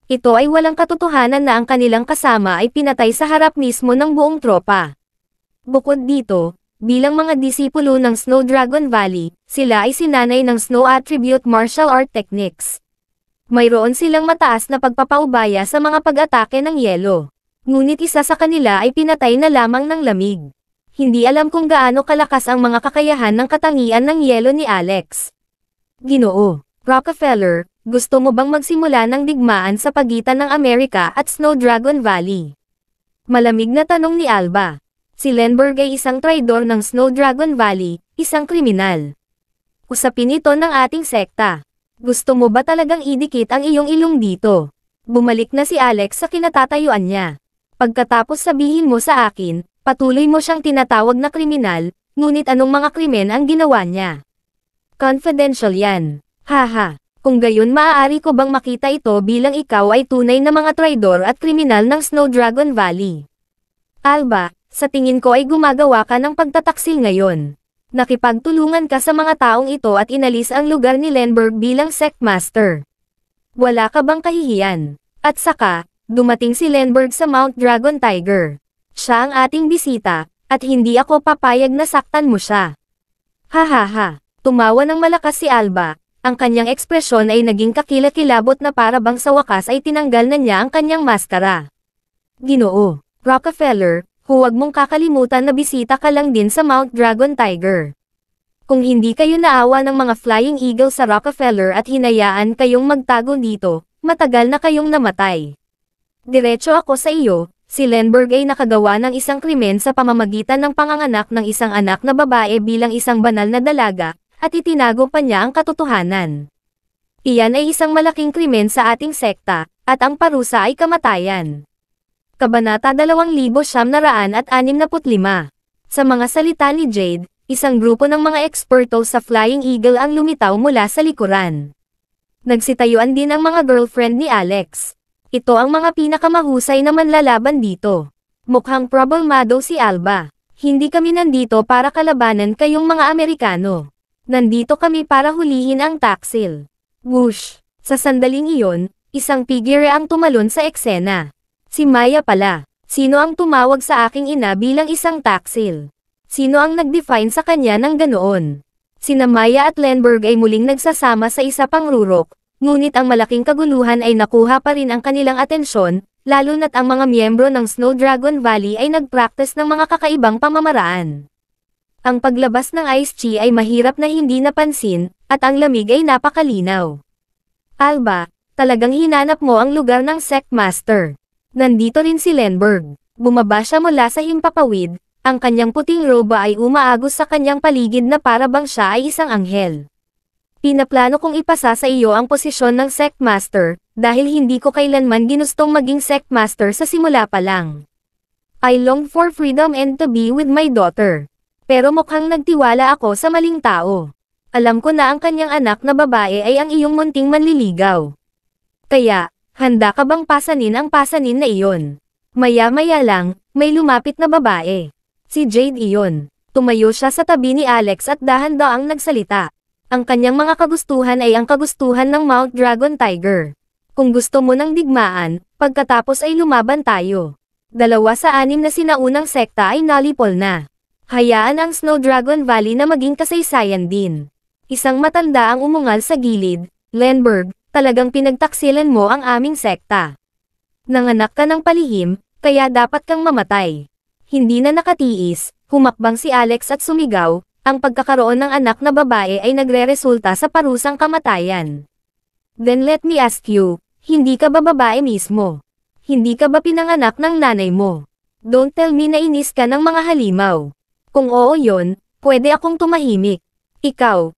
Ito ay walang katotohanan na ang kanilang kasama ay pinatay sa harap mismo ng buong tropa. Bukod dito, bilang mga disipulo ng Snow Dragon Valley, sila ay sinanay ng Snow Attribute Martial Art Techniques. Mayroon silang mataas na pagpapaubaya sa mga pag-atake ng yelo. Ngunit isa sa kanila ay pinatay na lamang ng lamig. Hindi alam kung gaano kalakas ang mga kakayahan ng katangian ng yelo ni Alex. Ginoo, Rockefeller, gusto mo bang magsimula ng digmaan sa pagitan ng Amerika at Snow Dragon Valley? Malamig na tanong ni Alba. Si Lenberg ay isang traidor ng Snow Dragon Valley, isang kriminal. Usapin ito ng ating sekta. Gusto mo ba talagang idikit ang iyong ilong dito? Bumalik na si Alex sa kinatatayuan niya. Pagkatapos sabihin mo sa akin, patuloy mo siyang tinatawag na kriminal, ngunit anong mga krimen ang ginawa niya? Confidential yan. Haha. Kung gayon maaari ko bang makita ito bilang ikaw ay tunay na mga traidor at kriminal ng Snow Dragon Valley? Alba, sa tingin ko ay gumagawa ka ng pagtataksil ngayon. Nakipagtulungan ka sa mga taong ito at inalis ang lugar ni Lenberg bilang Sectmaster. Wala ka bang kahihiyan? At saka, dumating si Lenberg sa Mount Dragon Tiger. Siya ang ating bisita, at hindi ako papayag na saktan mo siya. Hahaha, tumawa ng malakas si Alba. Ang kanyang ekspresyon ay naging kakilakilabot na para bang sa wakas ay tinanggal na niya ang kanyang maskara. Ginoo, Rockefeller, huwag mong kakalimutan na bisita ka lang din sa Mount Dragon Tiger. Kung hindi kayo naawa ng mga Flying Eagle sa Rockefeller at hinayaan kayong magtago dito, matagal na kayong namatay. Diretso ako sa iyo, si Lenberg ay nakagawa ng isang krimen sa pamamagitan ng panganganak ng isang anak na babae bilang isang banal na dalaga, at itinago pa niya ang katotohanan. Iyan ay isang malaking krimen sa ating sekta, at ang parusa ay kamatayan. Kabanata 2965. Sa mga salita ni Jade, isang grupo ng mga eksperto sa Flying Eagle ang lumitaw mula sa likuran. Nagsitayuan din ang mga girlfriend ni Alex. Ito ang mga pinakamahusay na manlalaban dito. Mukhang problemado si Alba. Hindi kami nandito para kalabanan kayong mga Amerikano. Nandito kami para hulihin ang taksil. Whoosh! Sa sandaling iyon, isang figure ang tumalon sa eksena. Si Maya pala. Sino ang tumawag sa aking ina bilang isang taksil? Sino ang nag-define sa kanya ng ganoon? Sina Maya at Lenberg ay muling nagsasama sa isa pang rurok, ngunit ang malaking kaguluhan ay nakuha pa rin ang kanilang atensyon, lalo na't ang mga miyembro ng Snow Dragon Valley ay nag-practice ng mga kakaibang pamamaraan. Ang paglabas ng Ice Chi ay mahirap na hindi napansin, at ang lamig ay napakalinaw. Alba, talagang hinanap mo ang lugar ng Sectmaster. Nandito rin si Lenberg. Bumaba siya mula sa himpapawid, ang kanyang puting roba ay umaagos sa kanyang paligid na para bang siya ay isang anghel. Pinaplano kong ipasa sa iyo ang posisyon ng Sectmaster, dahil hindi ko kailanman ginustong maging Sectmaster sa simula pa lang. I long for freedom and to be with my daughter. Pero mukhang nagtiwala ako sa maling tao. Alam ko na ang kanyang anak na babae ay ang iyong munting manliligaw. Kaya, handa ka bang pasanin ang pasanin na iyon? Maya-maya lang, may lumapit na babae. Si Jade iyon. Tumayo siya sa tabi ni Alex at dahan-daang nagsalita. Ang kanyang mga kagustuhan ay ang kagustuhan ng Mount Dragon Tiger. Kung gusto mo ng digmaan, pagkatapos ay lumaban tayo. 2 sa 6 na sinaunang sekta ay nalipol na. Hayaan ang Snow Dragon Valley na maging kasaysayan din. Isang matanda ang umungal sa gilid. Lenberg, talagang pinagtaksilan mo ang aming sekta. Nanganak ka ng palihim, kaya dapat kang mamatay. Hindi na nakatiis, humakbang si Alex at sumigaw, ang pagkakaroon ng anak na babae ay nagreresulta sa parusang kamatayan. Then let me ask you, hindi ka ba babae mismo? Hindi ka ba pinanganak ng nanay mo? Don't tell me na inis ka ng mga halimaw. Kung oo yon, pwede akong tumahimik. Ikaw,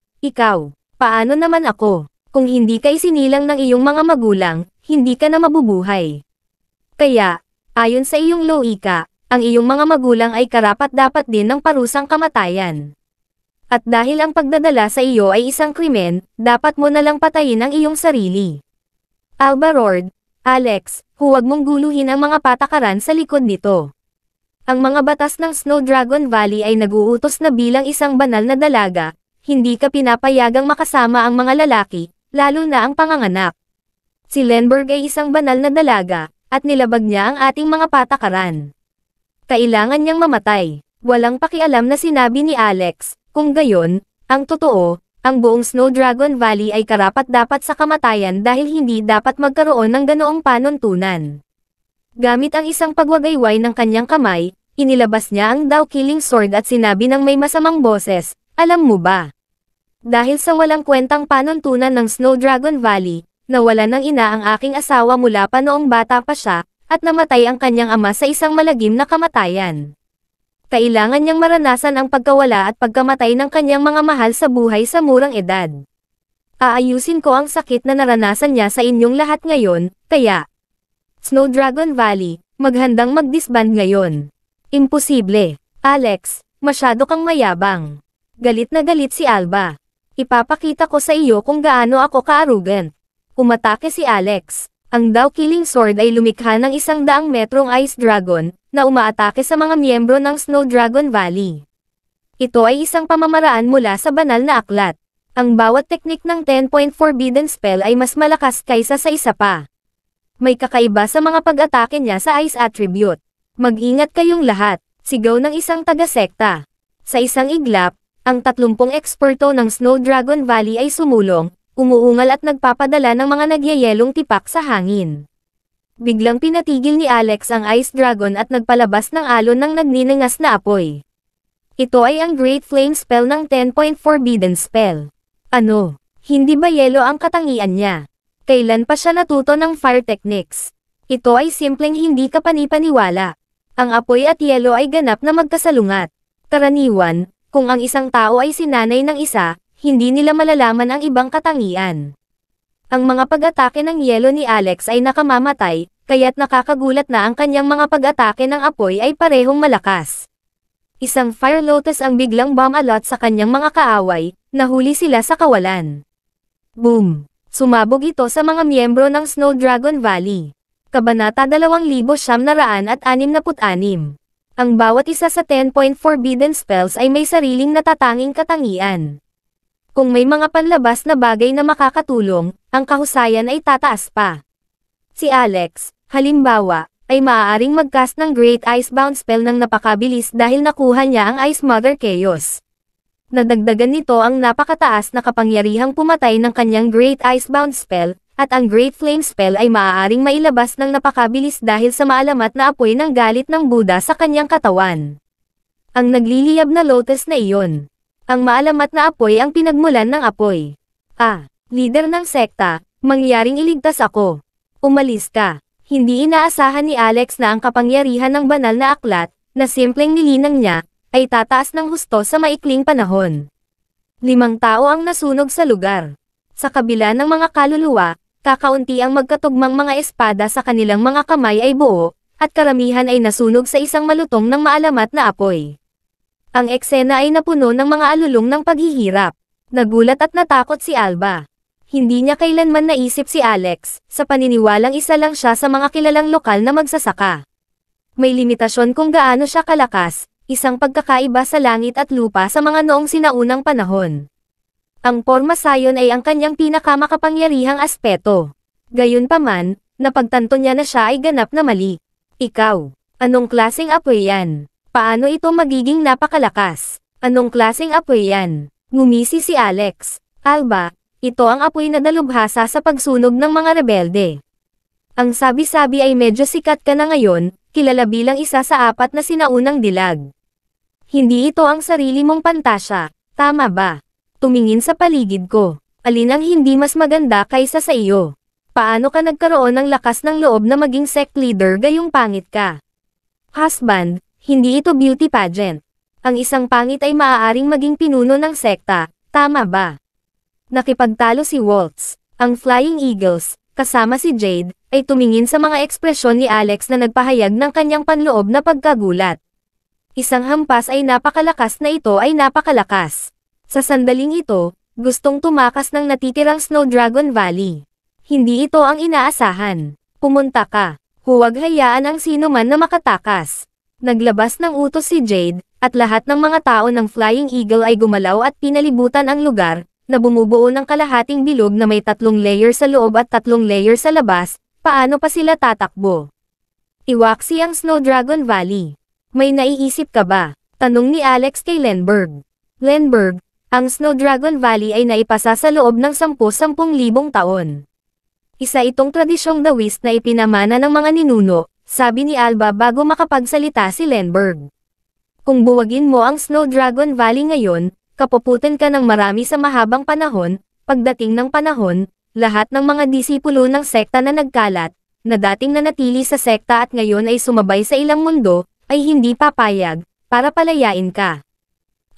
paano naman ako? Kung hindi ka isinilang ng iyong mga magulang, hindi ka na mabubuhay. Kaya, ayon sa iyong loika, ang iyong mga magulang ay karapat-dapat din ng parusang kamatayan. At dahil ang pagdadala sa iyo ay isang krimen, dapat mo na lang patayin ang iyong sarili. Alba roared, Alex, huwag mong guluhin ang mga patakaran sa likod nito. Ang mga batas ng Snow Dragon Valley ay nag-uutos na bilang isang banal na dalaga, hindi ka pinapayagang makasama ang mga lalaki, lalo na ang panganganak. Si Lenberg ay isang banal na dalaga, at nilabag niya ang ating mga patakaran. Kailangan niyang mamatay. Walang pakialam na sinabi ni Alex. Kung gayon, ang totoo, ang buong Snow Dragon Valley ay karapat-dapat sa kamatayan dahil hindi dapat magkaroon ng ganoong panuntunan. Gamit ang isang pagwagayway ng kanyang kamay, inilabas niya ang Dao Killing Sword at sinabi ng may masamang boses, alam mo ba? Dahil sa walang kwentang panuntunan ng Snow Dragon Valley, nawalan ng ina ang aking asawa mula pa noong bata pa siya, at namatay ang kanyang ama sa isang malagim na kamatayan. Kailangan niyang maranasan ang pagkawala at pagkamatay ng kanyang mga mahal sa buhay sa murang edad. Aayusin ko ang sakit na naranasan niya sa inyong lahat ngayon, kaya Snow Dragon Valley, maghandang mag-disband ngayon. Imposible. Alex, masyado kang mayabang. Galit na galit si Alba. Ipapakita ko sa iyo kung gaano ako ka-arrogant. Umatake si Alex. Ang Dao Killing Sword ay lumikha ng 100 metrong Ice Dragon, na umaatake sa mga miyembro ng Snow Dragon Valley. Ito ay isang pamamaraan mula sa banal na aklat. Ang bawat teknik ng 10-point forbidden spell ay mas malakas kaysa sa isa pa. May kakaiba sa mga pag-atake niya sa Ice Attribute. Mag-ingat kayong lahat, sigaw ng isang taga-sekta. Sa isang iglap, ang 30 eksperto ng Snow Dragon Valley ay sumulong, umuungal at nagpapadala ng mga nagyayelong tipak sa hangin. Biglang pinatigil ni Alex ang Ice Dragon at nagpalabas ng alon ng nagniningas na apoy. Ito ay ang Great Flame Spell ng 10-point forbidden spell. Ano? Hindi ba yelo ang katangian niya? Kailan pa siya natuto ng fire techniques? Ito ay simpleng hindi ka panipaniwala. Ang apoy at yelo ay ganap na magkasalungat. Karaniwan, kung ang isang tao ay sinanay ng isa, hindi nila malalaman ang ibang katangian. Ang mga pag-atake ng yelo ni Alex ay nakamamatay, kaya't nakakagulat na ang kanyang mga pag-atake ng apoy ay parehong malakas. Isang Fire Lotus ang biglang bomb-alot sa kanyang mga kaaway, nahuli sila sa kawalan. Boom! Sumabog ito sa mga miyembro ng Snow Dragon Valley. Kabanata 2966. Ang bawat isa sa 10-point forbidden spells ay may sariling natatanging katangian. Kung may mga panlabas na bagay na makakatulong, ang kahusayan ay tataas pa. Si Alex, halimbawa, ay maaaring mag-cast ng Great Icebound spell ng napakabilis dahil nakuha niya ang Ice Mother Chaos. Nadagdagan nito ang napakataas na kapangyarihang pumatay ng kanyang Great Icebound spell, at ang Great Flame spell ay maaaring mailabas ng napakabilis dahil sa maalamat na apoy ng galit ng Buddha sa kanyang katawan. Ang nagliliyab na lotus na iyon. Ang maalamat na apoy ang pinagmulan ng apoy. Leader ng sekta, mangyaring iligtas ako. Umalis ka. Hindi inaasahan ni Alex na ang kapangyarihan ng banal na aklat, na simpleng nilinang niya, ay tataas ng husto sa maikling panahon. 5 tao ang nasunog sa lugar. Sa kabila ng mga kaluluwa, kakaunti ang magkatugmang mga espada sa kanilang mga kamay ay buo, at karamihan ay nasunog sa isang malutong ng maalamat na apoy. Ang eksena ay napuno ng mga alulong ng paghihirap. Nagulat at natakot si Alba. Hindi niya kailanman naisip si Alex, sa paniniwalang isa lang siya sa mga kilalang lokal na magsasaka. May limitasyon kung gaano siya kalakas, isang pagkakaiba sa langit at lupa sa mga noong sinaunang panahon. Ang porma sayon ay ang kanyang pinakamakapangyarihang aspeto. Gayunpaman, napagtanto niya na siya ay ganap na mali. Ikaw, anong klaseng apoy yan? Paano ito magiging napakalakas? Anong klaseng apoy yan? Ngumisi si Alex. Alba, ito ang apoy na dalubhasa sa pagsunog ng mga rebelde. Ang sabi-sabi ay medyo sikat ka na ngayon, kilala bilang isa sa 4 na sinaunang dilag. Hindi ito ang sarili mong pantasya, tama ba? Tumingin sa paligid ko. Alin ang hindi mas maganda kaysa sa iyo? Paano ka nagkaroon ng lakas ng loob na maging sect leader gayong pangit ka? Husband, hindi ito beauty pageant. Ang isang pangit ay maaaring maging pinuno ng sekta, tama ba? Nakipagtalo si Waltz. Ang Flying Eagles, kasama si Jade, ay tumingin sa mga ekspresyon ni Alex na nagpahayag ng kanyang panloob na pagkagulat. Isang hampas ay napakalakas na ito ay napakalakas. Sa sandaling ito, gustong tumakas ng natitirang Snow Dragon Valley. Hindi ito ang inaasahan. Pumunta ka. Huwag hayaan ang sino man na makatakas. Naglabas ng utos si Jade, at lahat ng mga tao ng Flying Eagle ay gumalaw at pinalibutan ang lugar, na bumubuo ng kalahating bilog na may 3 layer sa loob at 3 layer sa labas. Paano pa sila tatakbo? Iwaksi ang Snow Dragon Valley. May naiisip ka ba? Tanong ni Alex kay Lenberg. Lenberg, ang Snow Dragon Valley ay naipasa sa loob ng 10,000 taon. Isa itong tradisyong dawis na ipinamana ng mga ninuno, sabi ni Alba bago makapagsalita si Lenberg. Kung buwagin mo ang Snow Dragon Valley ngayon, kapuputan ka ng marami sa mahabang panahon. Pagdating ng panahon, lahat ng mga disipulo ng sekta na nagkalat, na dating nanatili sa sekta at ngayon ay sumabay sa ilang mundo, ay hindi papayag, para palayain ka.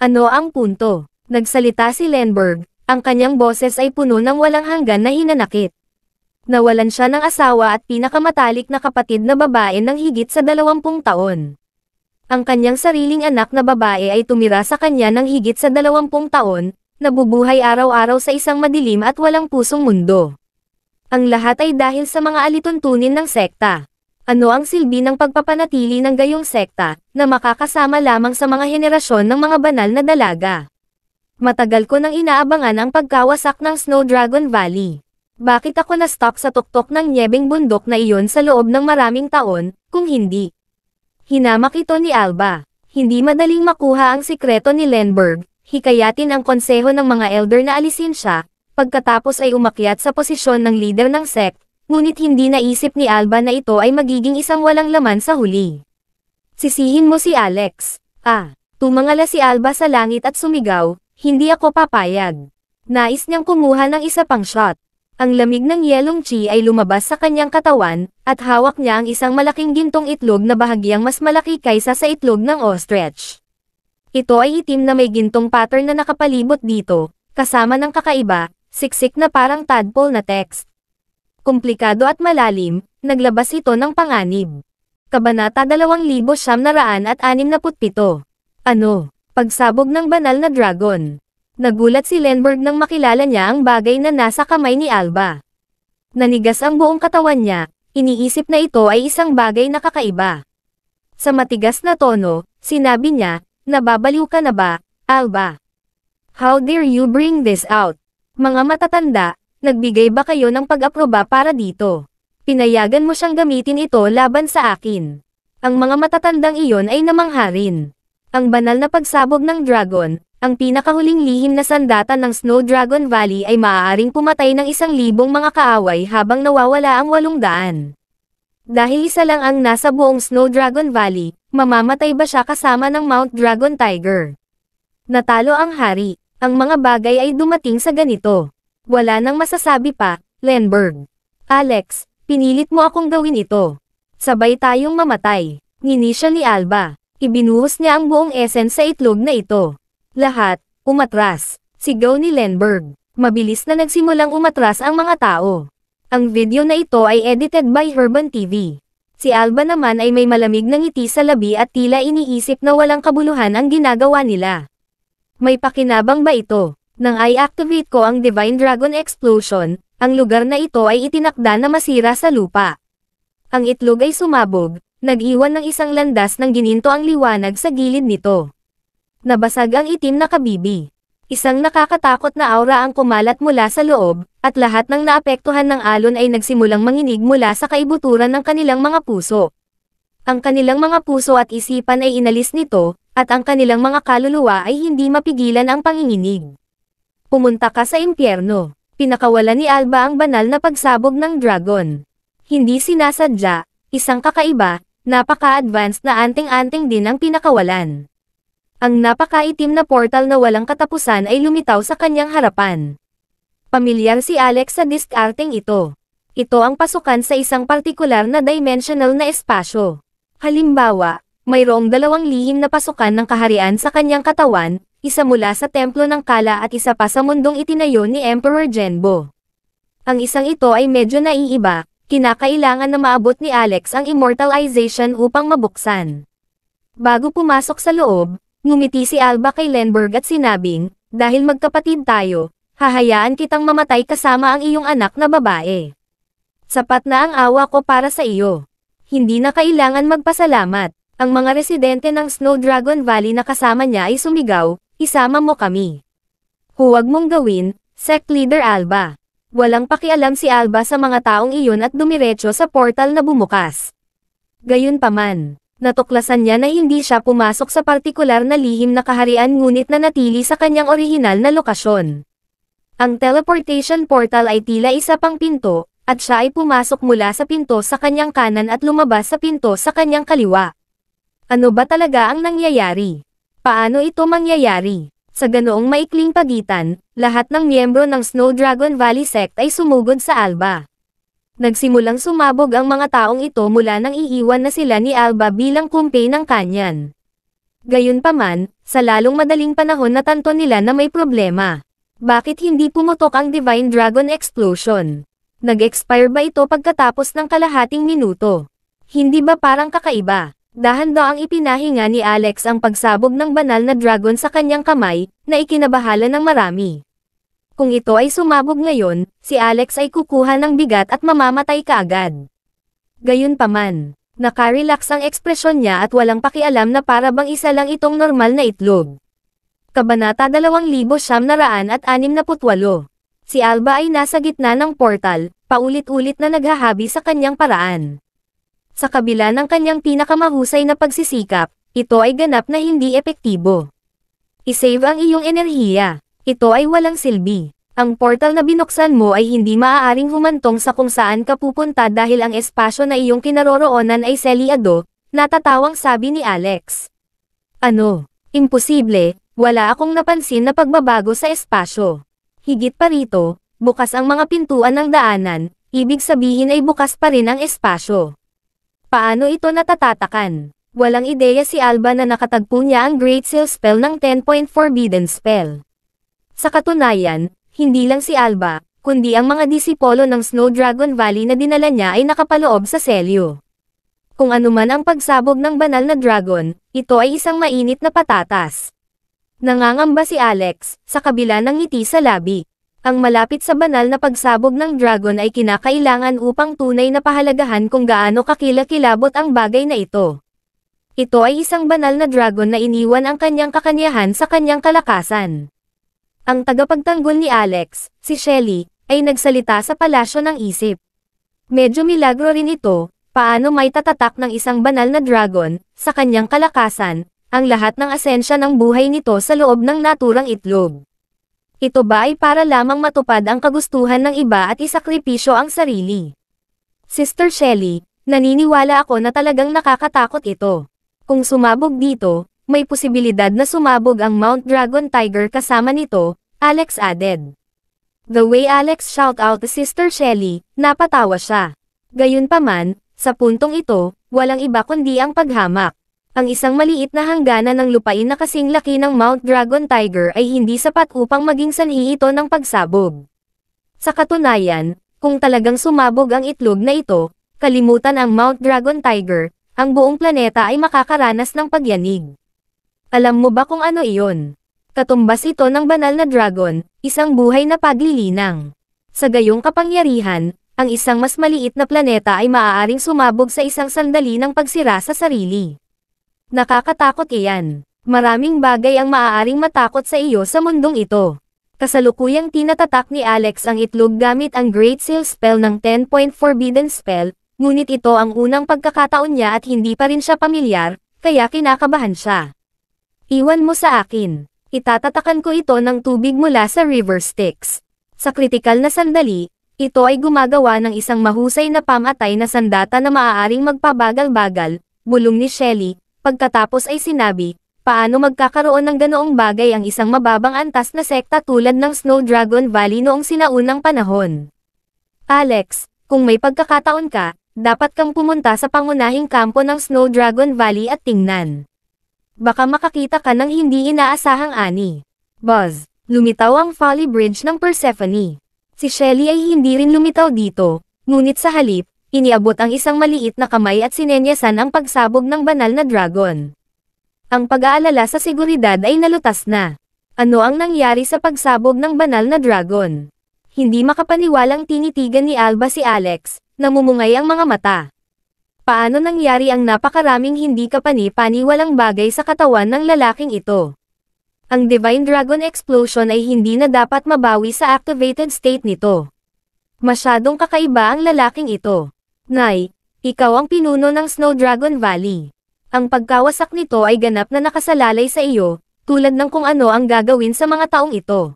Ano ang punto? Nagsalita si Lenberg, ang kanyang boses ay puno ng walang hanggan na hinanakit. Nawalan siya ng asawa at pinakamatalik na kapatid na babae ng higit sa 20 taon. Ang kanyang sariling anak na babae ay tumira sa kanya ng higit sa 20 taon, nabubuhay araw-araw sa isang madilim at walang pusong mundo. Ang lahat ay dahil sa mga alituntunin ng sekta. Ano ang silbi ng pagpapanatili ng gayong sekta, na makakasama lamang sa mga henerasyon ng mga banal na dalaga? Matagal ko nang inaabangan ang pagkawasak ng Snow Dragon Valley. Bakit ako na-stuck sa tuktok ng nyebeng bundok na iyon sa loob ng maraming taon, kung hindi? Hinamak ito ni Alba. Hindi madaling makuha ang sikreto ni Lenberg, hikayatin ang konseho ng mga elder na alisin siya, pagkatapos ay umakyat sa posisyon ng leader ng sect. Ngunit hindi naisip ni Alba na ito ay magiging isang walang laman sa huli. Sisihin mo si Alex. Tumangala si Alba sa langit at sumigaw, hindi ako papayag. Nais niyang kumuha ng isa pang shot. Ang lamig ng yelong chi ay lumabas sa kanyang katawan, at hawak niya ang isang malaking gintong itlog na bahagyang mas malaki kaysa sa itlog ng ostrich. Ito ay itim na may gintong pattern na nakapalibot dito, kasama ng kakaiba, siksik na parang tadpole na text. Komplikado at malalim, naglabas ito ng panganib. Kabanata 2967. Ano? Pagsabog ng banal na dragon. Nagulat si Lenberg nang makilala niya ang bagay na nasa kamay ni Alba. Nanigas ang buong katawan niya, iniisip na ito ay isang bagay na kakaiba. Sa matigas na tono, sinabi niya, nababaliw ka na ba, Alba? How dare you bring this out? Mga matatanda, nagbigay ba kayo ng pag-aproba para dito? Pinayagan mo siyang gamitin ito laban sa akin. Ang mga matatandang iyon ay namangharin. Ang banal na pagsabog ng dragon, ang pinakahuling lihim na sandata ng Snow Dragon Valley ay maaaring pumatay ng 1,000 mga kaaway habang nawawala ang 800. Dahil isa lang ang nasa buong Snow Dragon Valley, mamamatay ba siya kasama ng Mount Dragon Tiger? Natalo ang hari. Ang mga bagay ay dumating sa ganito. Wala nang masasabi pa, Lenberg. Alex, pinilit mo akong gawin ito. Sabay tayong mamatay. Ngini siya ni Alba. Ibinuhos niya ang buong essence sa itlog na ito. Lahat, umatras. Sigaw ni Lenberg. Mabilis na nagsimulang umatras ang mga tao. Ang video na ito ay edited by Herban TV. Si Alba naman ay may malamig na ngiti sa labi at tila iniisip na walang kabuluhan ang ginagawa nila. May pakinabang ba ito? Nang i-activate ko ang Divine Dragon Explosion, ang lugar na ito ay itinakda na masira sa lupa. Ang itlog ay sumabog, nag-iwan ng isang landas ng gininto ang liwanag sa gilid nito. Nabasag ang itim na kabibi. Isang nakakatakot na aura ang kumalat mula sa loob, at lahat ng naapektuhan ng alon ay nagsimulang manginig mula sa kaibuturan ng kanilang mga puso. Ang kanilang mga puso at isipan ay inalis nito, at ang kanilang mga kaluluwa ay hindi mapigilan ang panginginig. Pumunta ka sa impyerno. Pinakawalan ni Alba ang banal na pagsabog ng dragon. Hindi sinasadya, isang kakaiba, napaka-advanced na anting-anting din ang pinakawalan. Ang napakaitim na portal na walang katapusan ay lumitaw sa kanyang harapan. Pamilyar si Alex sa diskarteng ito. Ito ang pasukan sa isang partikular na dimensional na espasyo. Halimbawa, mayroong dalawang lihim na pasukan ng kaharian sa kanyang katawan, isa mula sa templo ng Kala at isa pa sa mundong itinayo ni Emperor Genbo. Ang isang ito ay medyo naiiba, kinakailangan na maabot ni Alex ang immortalization upang mabuksan. Bago pumasok sa loob, ngumiti si Alba kay Lenberg at sinabing, dahil magkapatid tayo, hahayaan kitang mamatay kasama ang iyong anak na babae. Sapat na ang awa ko para sa iyo. Hindi na kailangan magpasalamat. Ang mga residente ng Snow Dragon Valley na kasama niya ay sumigaw, isama mo kami. Huwag mong gawin, Sect Leader Alba. Walang pakialam si Alba sa mga taong iyon at dumiretso sa portal na bumukas. Gayunpaman, natuklasan niya na hindi siya pumasok sa partikular na lihim na kaharian ngunit nanatili sa kanyang orihinal na lokasyon. Ang teleportation portal ay tila isa pang pinto, at siya ay pumasok mula sa pinto sa kanyang kanan at lumabas sa pinto sa kanyang kaliwa. Ano ba talaga ang nangyayari? Paano ito mangyayari? Sa ganoong maikling pagitan, lahat ng miyembro ng Snow Dragon Valley Sect ay sumugod sa Alba. Nagsimulang sumabog ang mga taong ito mula nang iiwan na sila ni Alba bilang kumpe ng kanyan. Gayunpaman, sa lalong madaling panahon natanto nila na may problema. Bakit hindi pumutok ang Divine Dragon Explosion? Nag-expire ba ito pagkatapos ng kalahating minuto? Hindi ba parang kakaiba? Dahan-daang ipinahinga ni Alex ang pagsabog ng banal na dragon sa kanyang kamay, na ikinabahala ng marami. Kung ito ay sumabog ngayon, si Alex ay kukuha ng bigat at mamamatay kaagad. Gayunpaman, nakarelax ang ekspresyon niya at walang pakialam na para bang isa lang itong normal na itlog. Kabanata 2968. Si Alba ay nasa gitna ng portal, paulit-ulit na naghahabi sa kanyang paraan. Sa kabila ng kanyang pinakamahusay na pagsisikap, ito ay ganap na hindi epektibo. I-save ang iyong enerhiya. Ito ay walang silbi. Ang portal na binuksan mo ay hindi maaaring humantong sa kung saan ka pupunta dahil ang espasyo na iyong kinaroroonan ay selyado, natatawang sabi ni Alex. Ano? Imposible, wala akong napansin na pagbabago sa espasyo. Higit pa rito, bukas ang mga pintuan ng daanan, ibig sabihin ay bukas pa rin ang espasyo. Paano ito natatatakan? Walang ideya si Alba na nakatagpo niya ang Great Seal Spell ng 10-point Forbidden Spell. Sa katunayan, hindi lang si Alba, kundi ang mga disipolo ng Snow Dragon Valley na dinala niya ay nakapaloob sa selyo. Kung anuman ang pagsabog ng banal na dragon, ito ay isang mainit na patatas. Nangangamba si Alex, sa kabila ng ngiti sa labi. Ang malapit sa banal na pagsabog ng dragon ay kinakailangan upang tunay na pahalagahan kung gaano kakilakilabot ang bagay na ito. Ito ay isang banal na dragon na iniwan ang kanyang kakanyahan sa kanyang kalakasan. Ang tagapagtanggol ni Alex, si Shelly, ay nagsalita sa palasyo ng isip. Medyo milagro rin ito, paano may tatatak ng isang banal na dragon, sa kanyang kalakasan, ang lahat ng asensya ng buhay nito sa loob ng naturang itlog. Ito ba ay para lamang matupad ang kagustuhan ng iba at isakripisyo ang sarili? Sister Shelly, naniniwala ako na talagang nakakatakot ito. Kung sumabog dito, may posibilidad na sumabog ang Mount Dragon Tiger kasama nito, Alex added. The way Alex shout out to Sister Shelly, napatawa siya. Gayunpaman, sa puntong ito, walang iba kundi ang paghamak. Ang isang maliit na hangganan ng lupain na kasing laki ng Mount Dragon Tiger ay hindi sapat upang maging sanhi ito ng pagsabog. Sa katunayan, kung talagang sumabog ang itlog na ito, kalimutan ang Mount Dragon Tiger, ang buong planeta ay makakaranas ng pagyanig. Alam mo ba kung ano iyon? Katumbas ito ng banal na dragon, isang buhay na paglilinang. Sa gayong kapangyarihan, ang isang mas maliit na planeta ay maaaring sumabog sa isang sandali ng pagsira sa sarili. Nakakatakot iyan. Maraming bagay ang maaaring matakot sa iyo sa mundong ito. Kasalukuyang tinatatak ni Alex ang itlog gamit ang Great Seal spell ng 10-point Forbidden Spell, ngunit ito ang unang pagkakataon niya at hindi pa rin siya pamilyar, kaya kinakabahan siya. Iwan mo sa akin. Itatatakan ko ito ng tubig mula sa River Styx. Sa kritikal na sandali, ito ay gumagawa ng isang mahusay na pamatay na sandata na maaaring magpabagal-bagal, bulong ni Shelly, pagkatapos ay sinabi, paano magkakaroon ng ganoong bagay ang isang mababang antas na sekta tulad ng Snow Dragon Valley noong sinaunang panahon? Alex, kung may pagkakataon ka, dapat kang pumunta sa pangunahing kampo ng Snow Dragon Valley at tingnan. Baka makakita ka ng hindi inaasahang ani. Buzz, lumitaw ang Folly Bridge ng Persephone. Si Shelly ay hindi rin lumitaw dito, ngunit sa halip, iniabot ang isang maliit na kamay at sinenyasan ang pagsabog ng banal na dragon. Ang pag-aalala sa seguridad ay nalutas na. Ano ang nangyari sa pagsabog ng banal na dragon? Hindi makapaniwalang tinitigan ni Alba si Alex, namumungay ang mga mata. Paano nangyari ang napakaraming hindi kapani-paniwalang bagay sa katawan ng lalaking ito? Ang Divine Dragon Explosion ay hindi na dapat mabawi sa activated state nito. Masyadong kakaiba ang lalaking ito. Nay, ikaw ang pinuno ng Snow Dragon Valley. Ang pagkawasak nito ay ganap na nakasalalay sa iyo, tulad ng kung ano ang gagawin sa mga taong ito.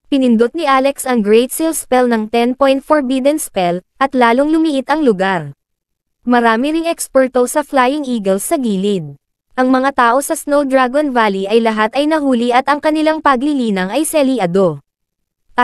Pinindot ni Alex ang Great Seal spell ng 10-point Forbidden Spell, at lalong lumiit ang lugar. Marami ring eksperto sa Flying Eagles sa gilid. Ang mga tao sa Snow Dragon Valley ay lahat ay nahuli at ang kanilang paglilinang ay selyado. *****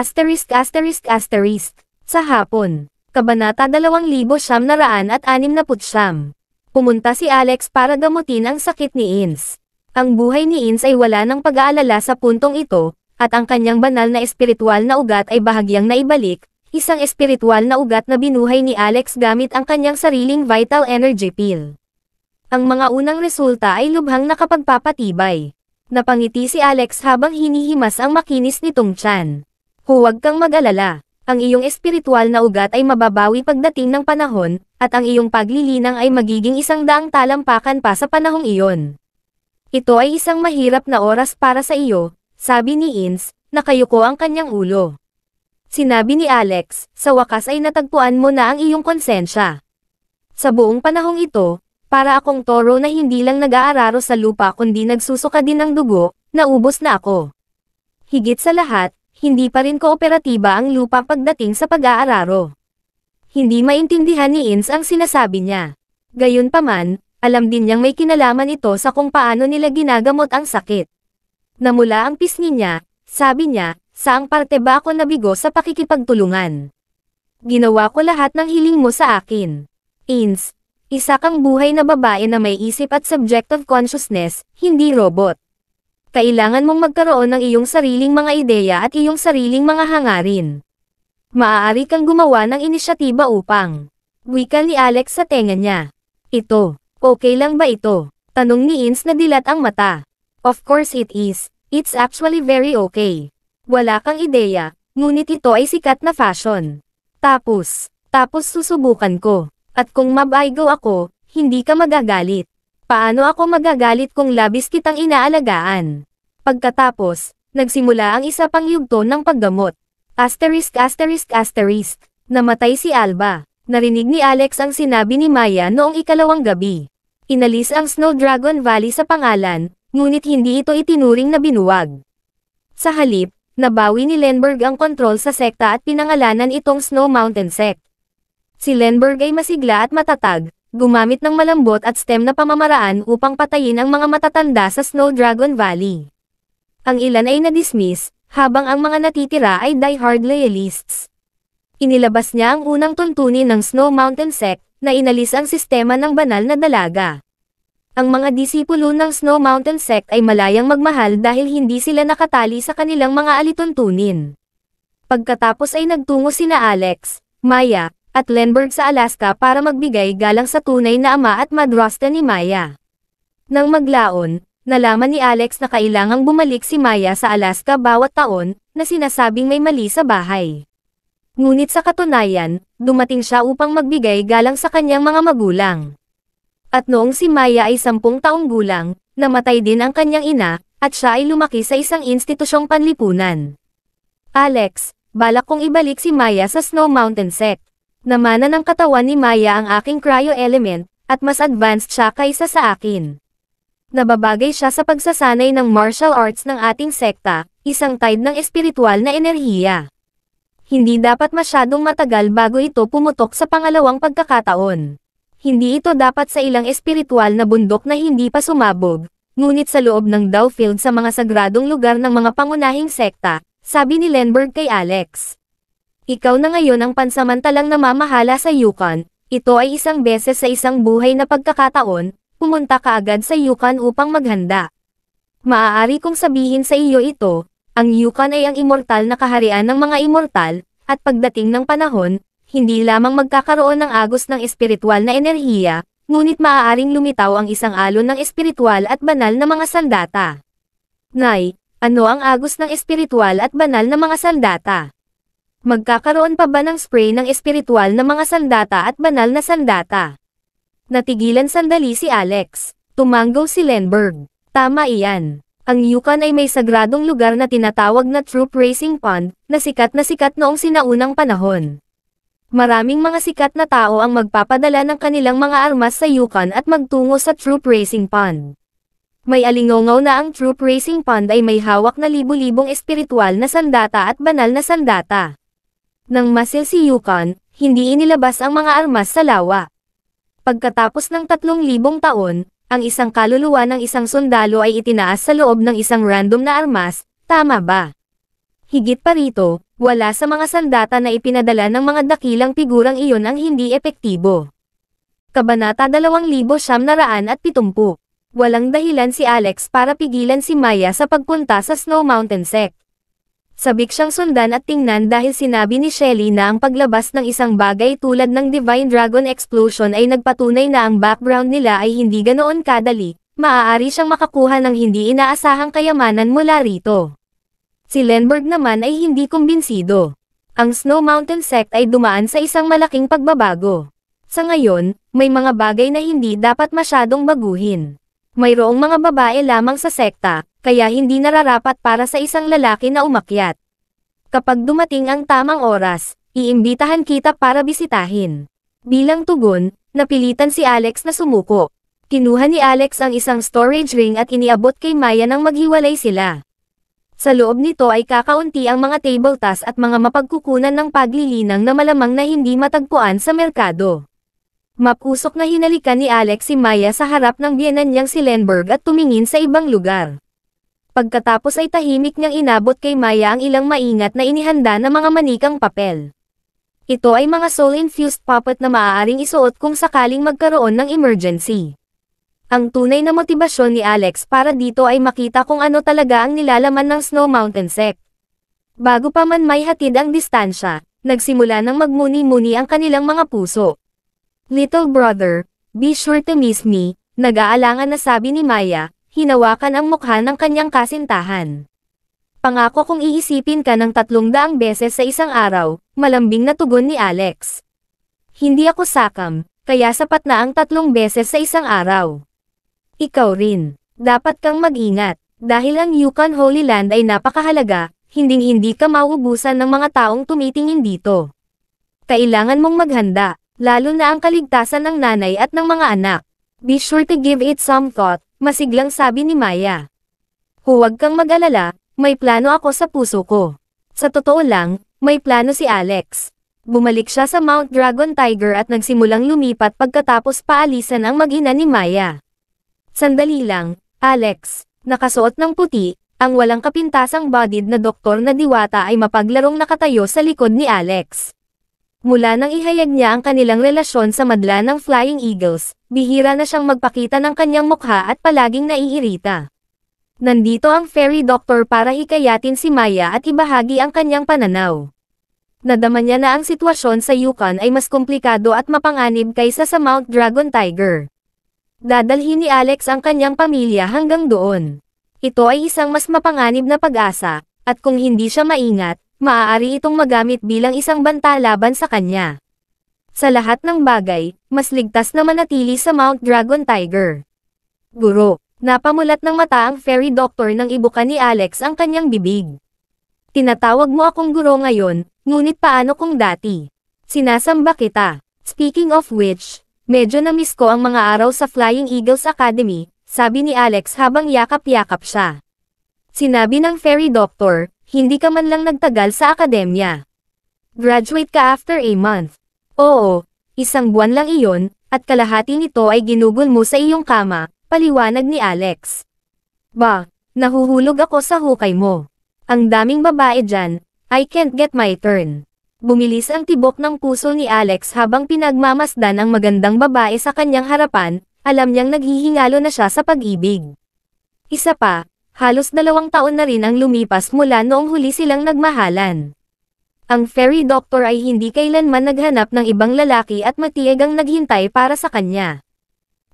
Sa hapon, Kabanata 2969. Pumunta si Alex para gamutin ang sakit ni Ins. Ang buhay ni Ins ay wala ng pag-aalala sa puntong ito, at ang kanyang banal na espiritual na ugat ay bahagyang naibalik, isang espiritual na ugat na binuhay ni Alex gamit ang kanyang sariling vital energy pill. Ang mga unang resulta ay lubhang nakapagpapatibay. Napangiti si Alex habang hinihimas ang makinis nitong tiyan. Huwag kang mag-alala. Ang iyong espiritual na ugat ay mababawi pagdating ng panahon, at ang iyong paglilinang ay magiging 100 talampakan pa sa panahong iyon. Ito ay isang mahirap na oras para sa iyo, sabi ni Ins, nakayuko ang kanyang ulo. Sinabi ni Alex, sa wakas ay natagpuan mo na ang iyong konsensya. Sa buong panahong ito, para akong toro na hindi lang nag-aararo sa lupa kundi nagsusuka din ng dugo, naubos na ako. Higit sa lahat, hindi pa rin kooperatiba ang lupa pagdating sa pag-aararo. Hindi maintindihan ni Ins ang sinasabi niya. Gayunpaman, alam din niyang may kinalaman ito sa kung paano nila ginagamot ang sakit. Namula ang pisngi niya, sabi niya, saang parte ba ako nabigo sa pakikipagtulungan? Ginawa ko lahat ng hiling mo sa akin. Ins, isa kang buhay na babae na may isip at subjective consciousness, hindi robot. Kailangan mong magkaroon ng iyong sariling mga ideya at iyong sariling mga hangarin. Maaari kang gumawa ng inisyatiba upang. Wika ni Alex sa tenga niya. Ito, okay lang ba ito? Tanong ni Ins na dilat ang mata. Of course it is. It's actually very okay. Wala kang ideya, ngunit ito ay sikat na fashion. Tapos susubukan ko. At kung mabaigaw ako, hindi ka magagalit. Paano ako magagalit kung labis kitang inaalagaan? Pagkatapos, nagsimula ang isa pang yugto ng paggamot. Namatay si Alba. Narinig ni Alex ang sinabi ni Maya noong ikalawang gabi. Inalis ang Snow Dragon Valley sa pangalan, ngunit hindi ito itinuring na binuwag. Sa halip, nabawi ni Lenberg ang kontrol sa sekta at pinangalanan itong Snow Mountain Sect. Si Lenberg ay masigla at matatag, gumamit ng malambot at STEM na pamamaraan upang patayin ang mga matatanda sa Snow Dragon Valley. Ang ilan ay na-dismiss, habang ang mga natitira ay die-hard loyalists. Inilabas niya ang unang tuntunin ng Snow Mountain Sect, na inalis ang sistema ng banal na dalaga. Ang mga disipulo ng Snow Mountain Sect ay malayang magmahal dahil hindi sila nakatali sa kanilang mga alituntunin. Pagkatapos ay nagtungo sina Alex, Maya, at Lenberg sa Alaska para magbigay galang sa tunay na ama at madrasta ni Maya. Nang maglaon, nalaman ni Alex na kailangang bumalik si Maya sa Alaska bawat taon, na sinasabing may mali sa bahay. Ngunit sa katunayan, dumating siya upang magbigay galang sa kanyang mga magulang. At noong si Maya ay 10 taong gulang, namatay din ang kanyang ina, at siya ay lumaki sa isang institusyong panlipunan. Alex, balak kong ibalik si Maya sa Snow Mountain Sect. Namana ng katawan ni Maya ang aking cryo element, at mas advanced siya kaysa sa akin. Nababagay siya sa pagsasanay ng martial arts ng ating sekta, isang tide ng espiritual na enerhiya. Hindi dapat masyadong matagal bago ito pumutok sa pangalawang pagkakataon. Hindi ito dapat sa ilang espiritual na bundok na hindi pa sumabog, ngunit sa loob ng Dawfield sa mga sagradong lugar ng mga pangunahing sekta, sabi ni Lenberg kay Alex. Ikaw na ngayon ang pansamantalang namamahala sa Yukon, ito ay isang beses sa isang buhay na pagkakataon, pumunta ka agad sa Yukon upang maghanda. Maaari kong sabihin sa iyo ito, ang Yukon ay ang immortal na kaharian ng mga immortal, at pagdating ng panahon, hindi lamang magkakaroon ng agos ng espiritual na enerhiya, ngunit maaaring lumitaw ang isang alon ng espiritual at banal na mga sandata. Nay, ano ang agos ng espiritual at banal na mga sandata? Magkakaroon pa ba ng spray ng espiritual na mga sandata at banal na sandata? Natigilan sandali si Alex. Tumanggaw si Lenberg. Tama iyan. Ang Yukon ay may sagradong lugar na tinatawag na Troop Racing Pond, na sikat noong sinaunang panahon. Maraming mga sikat na tao ang magpapadala ng kanilang mga armas sa Yukon at magtungo sa Troop Racing Pond. May alingaw na ang Troop Racing Pond ay may hawak na libu-libong espiritual na sandata at banal na sandata. Nang masil si Yukon, hindi inilabas ang mga armas sa lawa. Pagkatapos ng 3,000 taon, ang isang kaluluwa ng isang sundalo ay itinaas sa loob ng isang random na armas, tama ba? Higit pa rito, wala sa mga sandata na ipinadala ng mga dakilang figurang iyon ang hindi epektibo. Kabanata 2970. Walang dahilan si Alex para pigilan si Maya sa pagpunta sa Snow Mountain Sect. Sabik siyang sundan at tingnan dahil sinabi ni Shelly na ang paglabas ng isang bagay tulad ng Divine Dragon Explosion ay nagpatunay na ang background nila ay hindi ganoon kadali, maaari siyang makakuha ng hindi inaasahang kayamanan mula rito. Si Lenberg naman ay hindi kumbinsido. Ang Snow Mountain Sect ay dumaan sa isang malaking pagbabago. Sa ngayon, may mga bagay na hindi dapat masyadong baguhin. Mayroong mga babae lamang sa sekta, kaya hindi nararapat para sa isang lalaki na umakyat. Kapag dumating ang tamang oras, iimbitahan kita para bisitahin. Bilang tugon, napilitan si Alex na sumuko. Kinuha ni Alex ang isang storage ring at iniabot kay Maya nang maghiwalay sila. Sa loob nito ay kakaunti ang mga table tas at mga mapagkukunan ng paglilinang na malamang na hindi matagpuan sa merkado. Mapusok na hinalikan ni Alex si Maya sa harap ng biyenan niyang si Lenberg at tumingin sa ibang lugar. Pagkatapos ay tahimik niyang inabot kay Maya ang ilang maingat na inihanda na mga manikang papel. Ito ay mga soul-infused puppet na maaaring isuot kung sakaling magkaroon ng emergency. Ang tunay na motibasyon ni Alex para dito ay makita kung ano talaga ang nilalaman ng Snow Mountain Sect. Bago pa man may hatid ang distansya, nagsimula ng magmuni-muni ang kanilang mga puso. Little brother, be sure to miss me, nag-aalangan na sabi ni Maya, hinawakan ang mukha ng kanyang kasintahan. Pangako kung iisipin ka ng 300 beses sa isang araw, malambing na tugon ni Alex. Hindi ako sakam, kaya sapat na ang 3 beses sa isang araw. Ikaw rin. Dapat kang mag-ingat, dahil ang Yukon Holy Land ay napakahalaga, hinding-hindi ka mauubusan ng mga taong tumitingin dito. Kailangan mong maghanda, lalo na ang kaligtasan ng nanay at ng mga anak. Be sure to give it some thought, masiglang sabi ni Maya. Huwag kang mag-alala, may plano ako sa puso ko. Sa totoo lang, may plano si Alex. Bumalik siya sa Mount Dragon Tiger at nagsimulang lumipat pagkatapos paalisan ang mag-ina ni Maya. Sandali lang, Alex, nakasuot ng puti, ang walang kapintasang bodied na doktor na diwata ay mapaglarong nakatayo sa likod ni Alex. Mula nang ihayag niya ang kanilang relasyon sa madla ng Flying Eagles, bihira na siyang magpakita ng kanyang mukha at palaging naiirita. Nandito ang fairy doctor para hikayatin si Maya at ibahagi ang kanyang pananaw. Nadama niya na ang sitwasyon sa Yukon ay mas komplikado at mapanganib kaysa sa Mount Dragon Tiger. Dadalhin ni Alex ang kanyang pamilya hanggang doon. Ito ay isang mas mapanganib na pag-asa, at kung hindi siya maingat, maaari itong magamit bilang isang banta laban sa kanya. Sa lahat ng bagay, mas ligtas na manatili sa Mount Dragon Tiger. Guro, napamulat ng mata ang fairy doctor nang ibukan ni Alex ang kanyang bibig. Tinatawag mo akong guro ngayon, ngunit paano kung dati? Sinasamba kita. Speaking of which, medyo na-miss ko ang mga araw sa Flying Eagles Academy, sabi ni Alex habang yakap-yakap siya. Sinabi ng fairy doctor, hindi ka man lang nagtagal sa akademya. Graduate ka after a month. Oo, 1 buwan lang iyon, at kalahati nito ay ginugol mo sa iyong kama, paliwanag ni Alex. Ba, nahuhulog ako sa hukay mo. Ang daming babae dyan, I can't get my turn. Bumilis ang tibok ng puso ni Alex habang pinagmamasdan ang magandang babae sa kanyang harapan, alam niyang naghihingalo na siya sa pag-ibig. Isa pa, halos 2 taon na rin ang lumipas mula noong huli silang nagmahalan. Ang fairy doctor ay hindi kailanman naghanap ng ibang lalaki at matiyagang naghintay para sa kanya.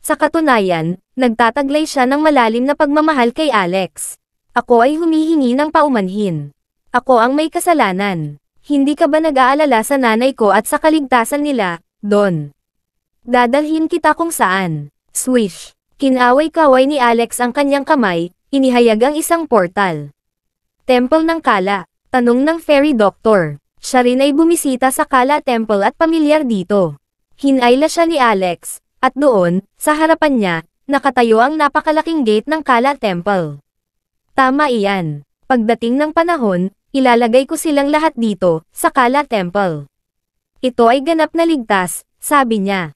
Sa katunayan, nagtataglay siya ng malalim na pagmamahal kay Alex. Ako ay humihingi ng paumanhin. Ako ang may kasalanan. Hindi ka ba nag-aalala sa nanay ko at sa kaligtasan nila, Don? Dadalhin kita kung saan. Swish. Kinaway-kaway ni Alex ang kanyang kamay, inihayag ang isang portal. Temple ng Kala, tanong ng fairy doctor. Siya rin ay bumisita sa Kala Temple at pamilyar dito. Hinayla siya ni Alex, at doon, sa harapan niya, nakatayo ang napakalaking gate ng Kala Temple. Tama iyan. Pagdating ng panahon, ilalagay ko silang lahat dito, sa Kala Temple. Ito ay ganap na ligtas, sabi niya.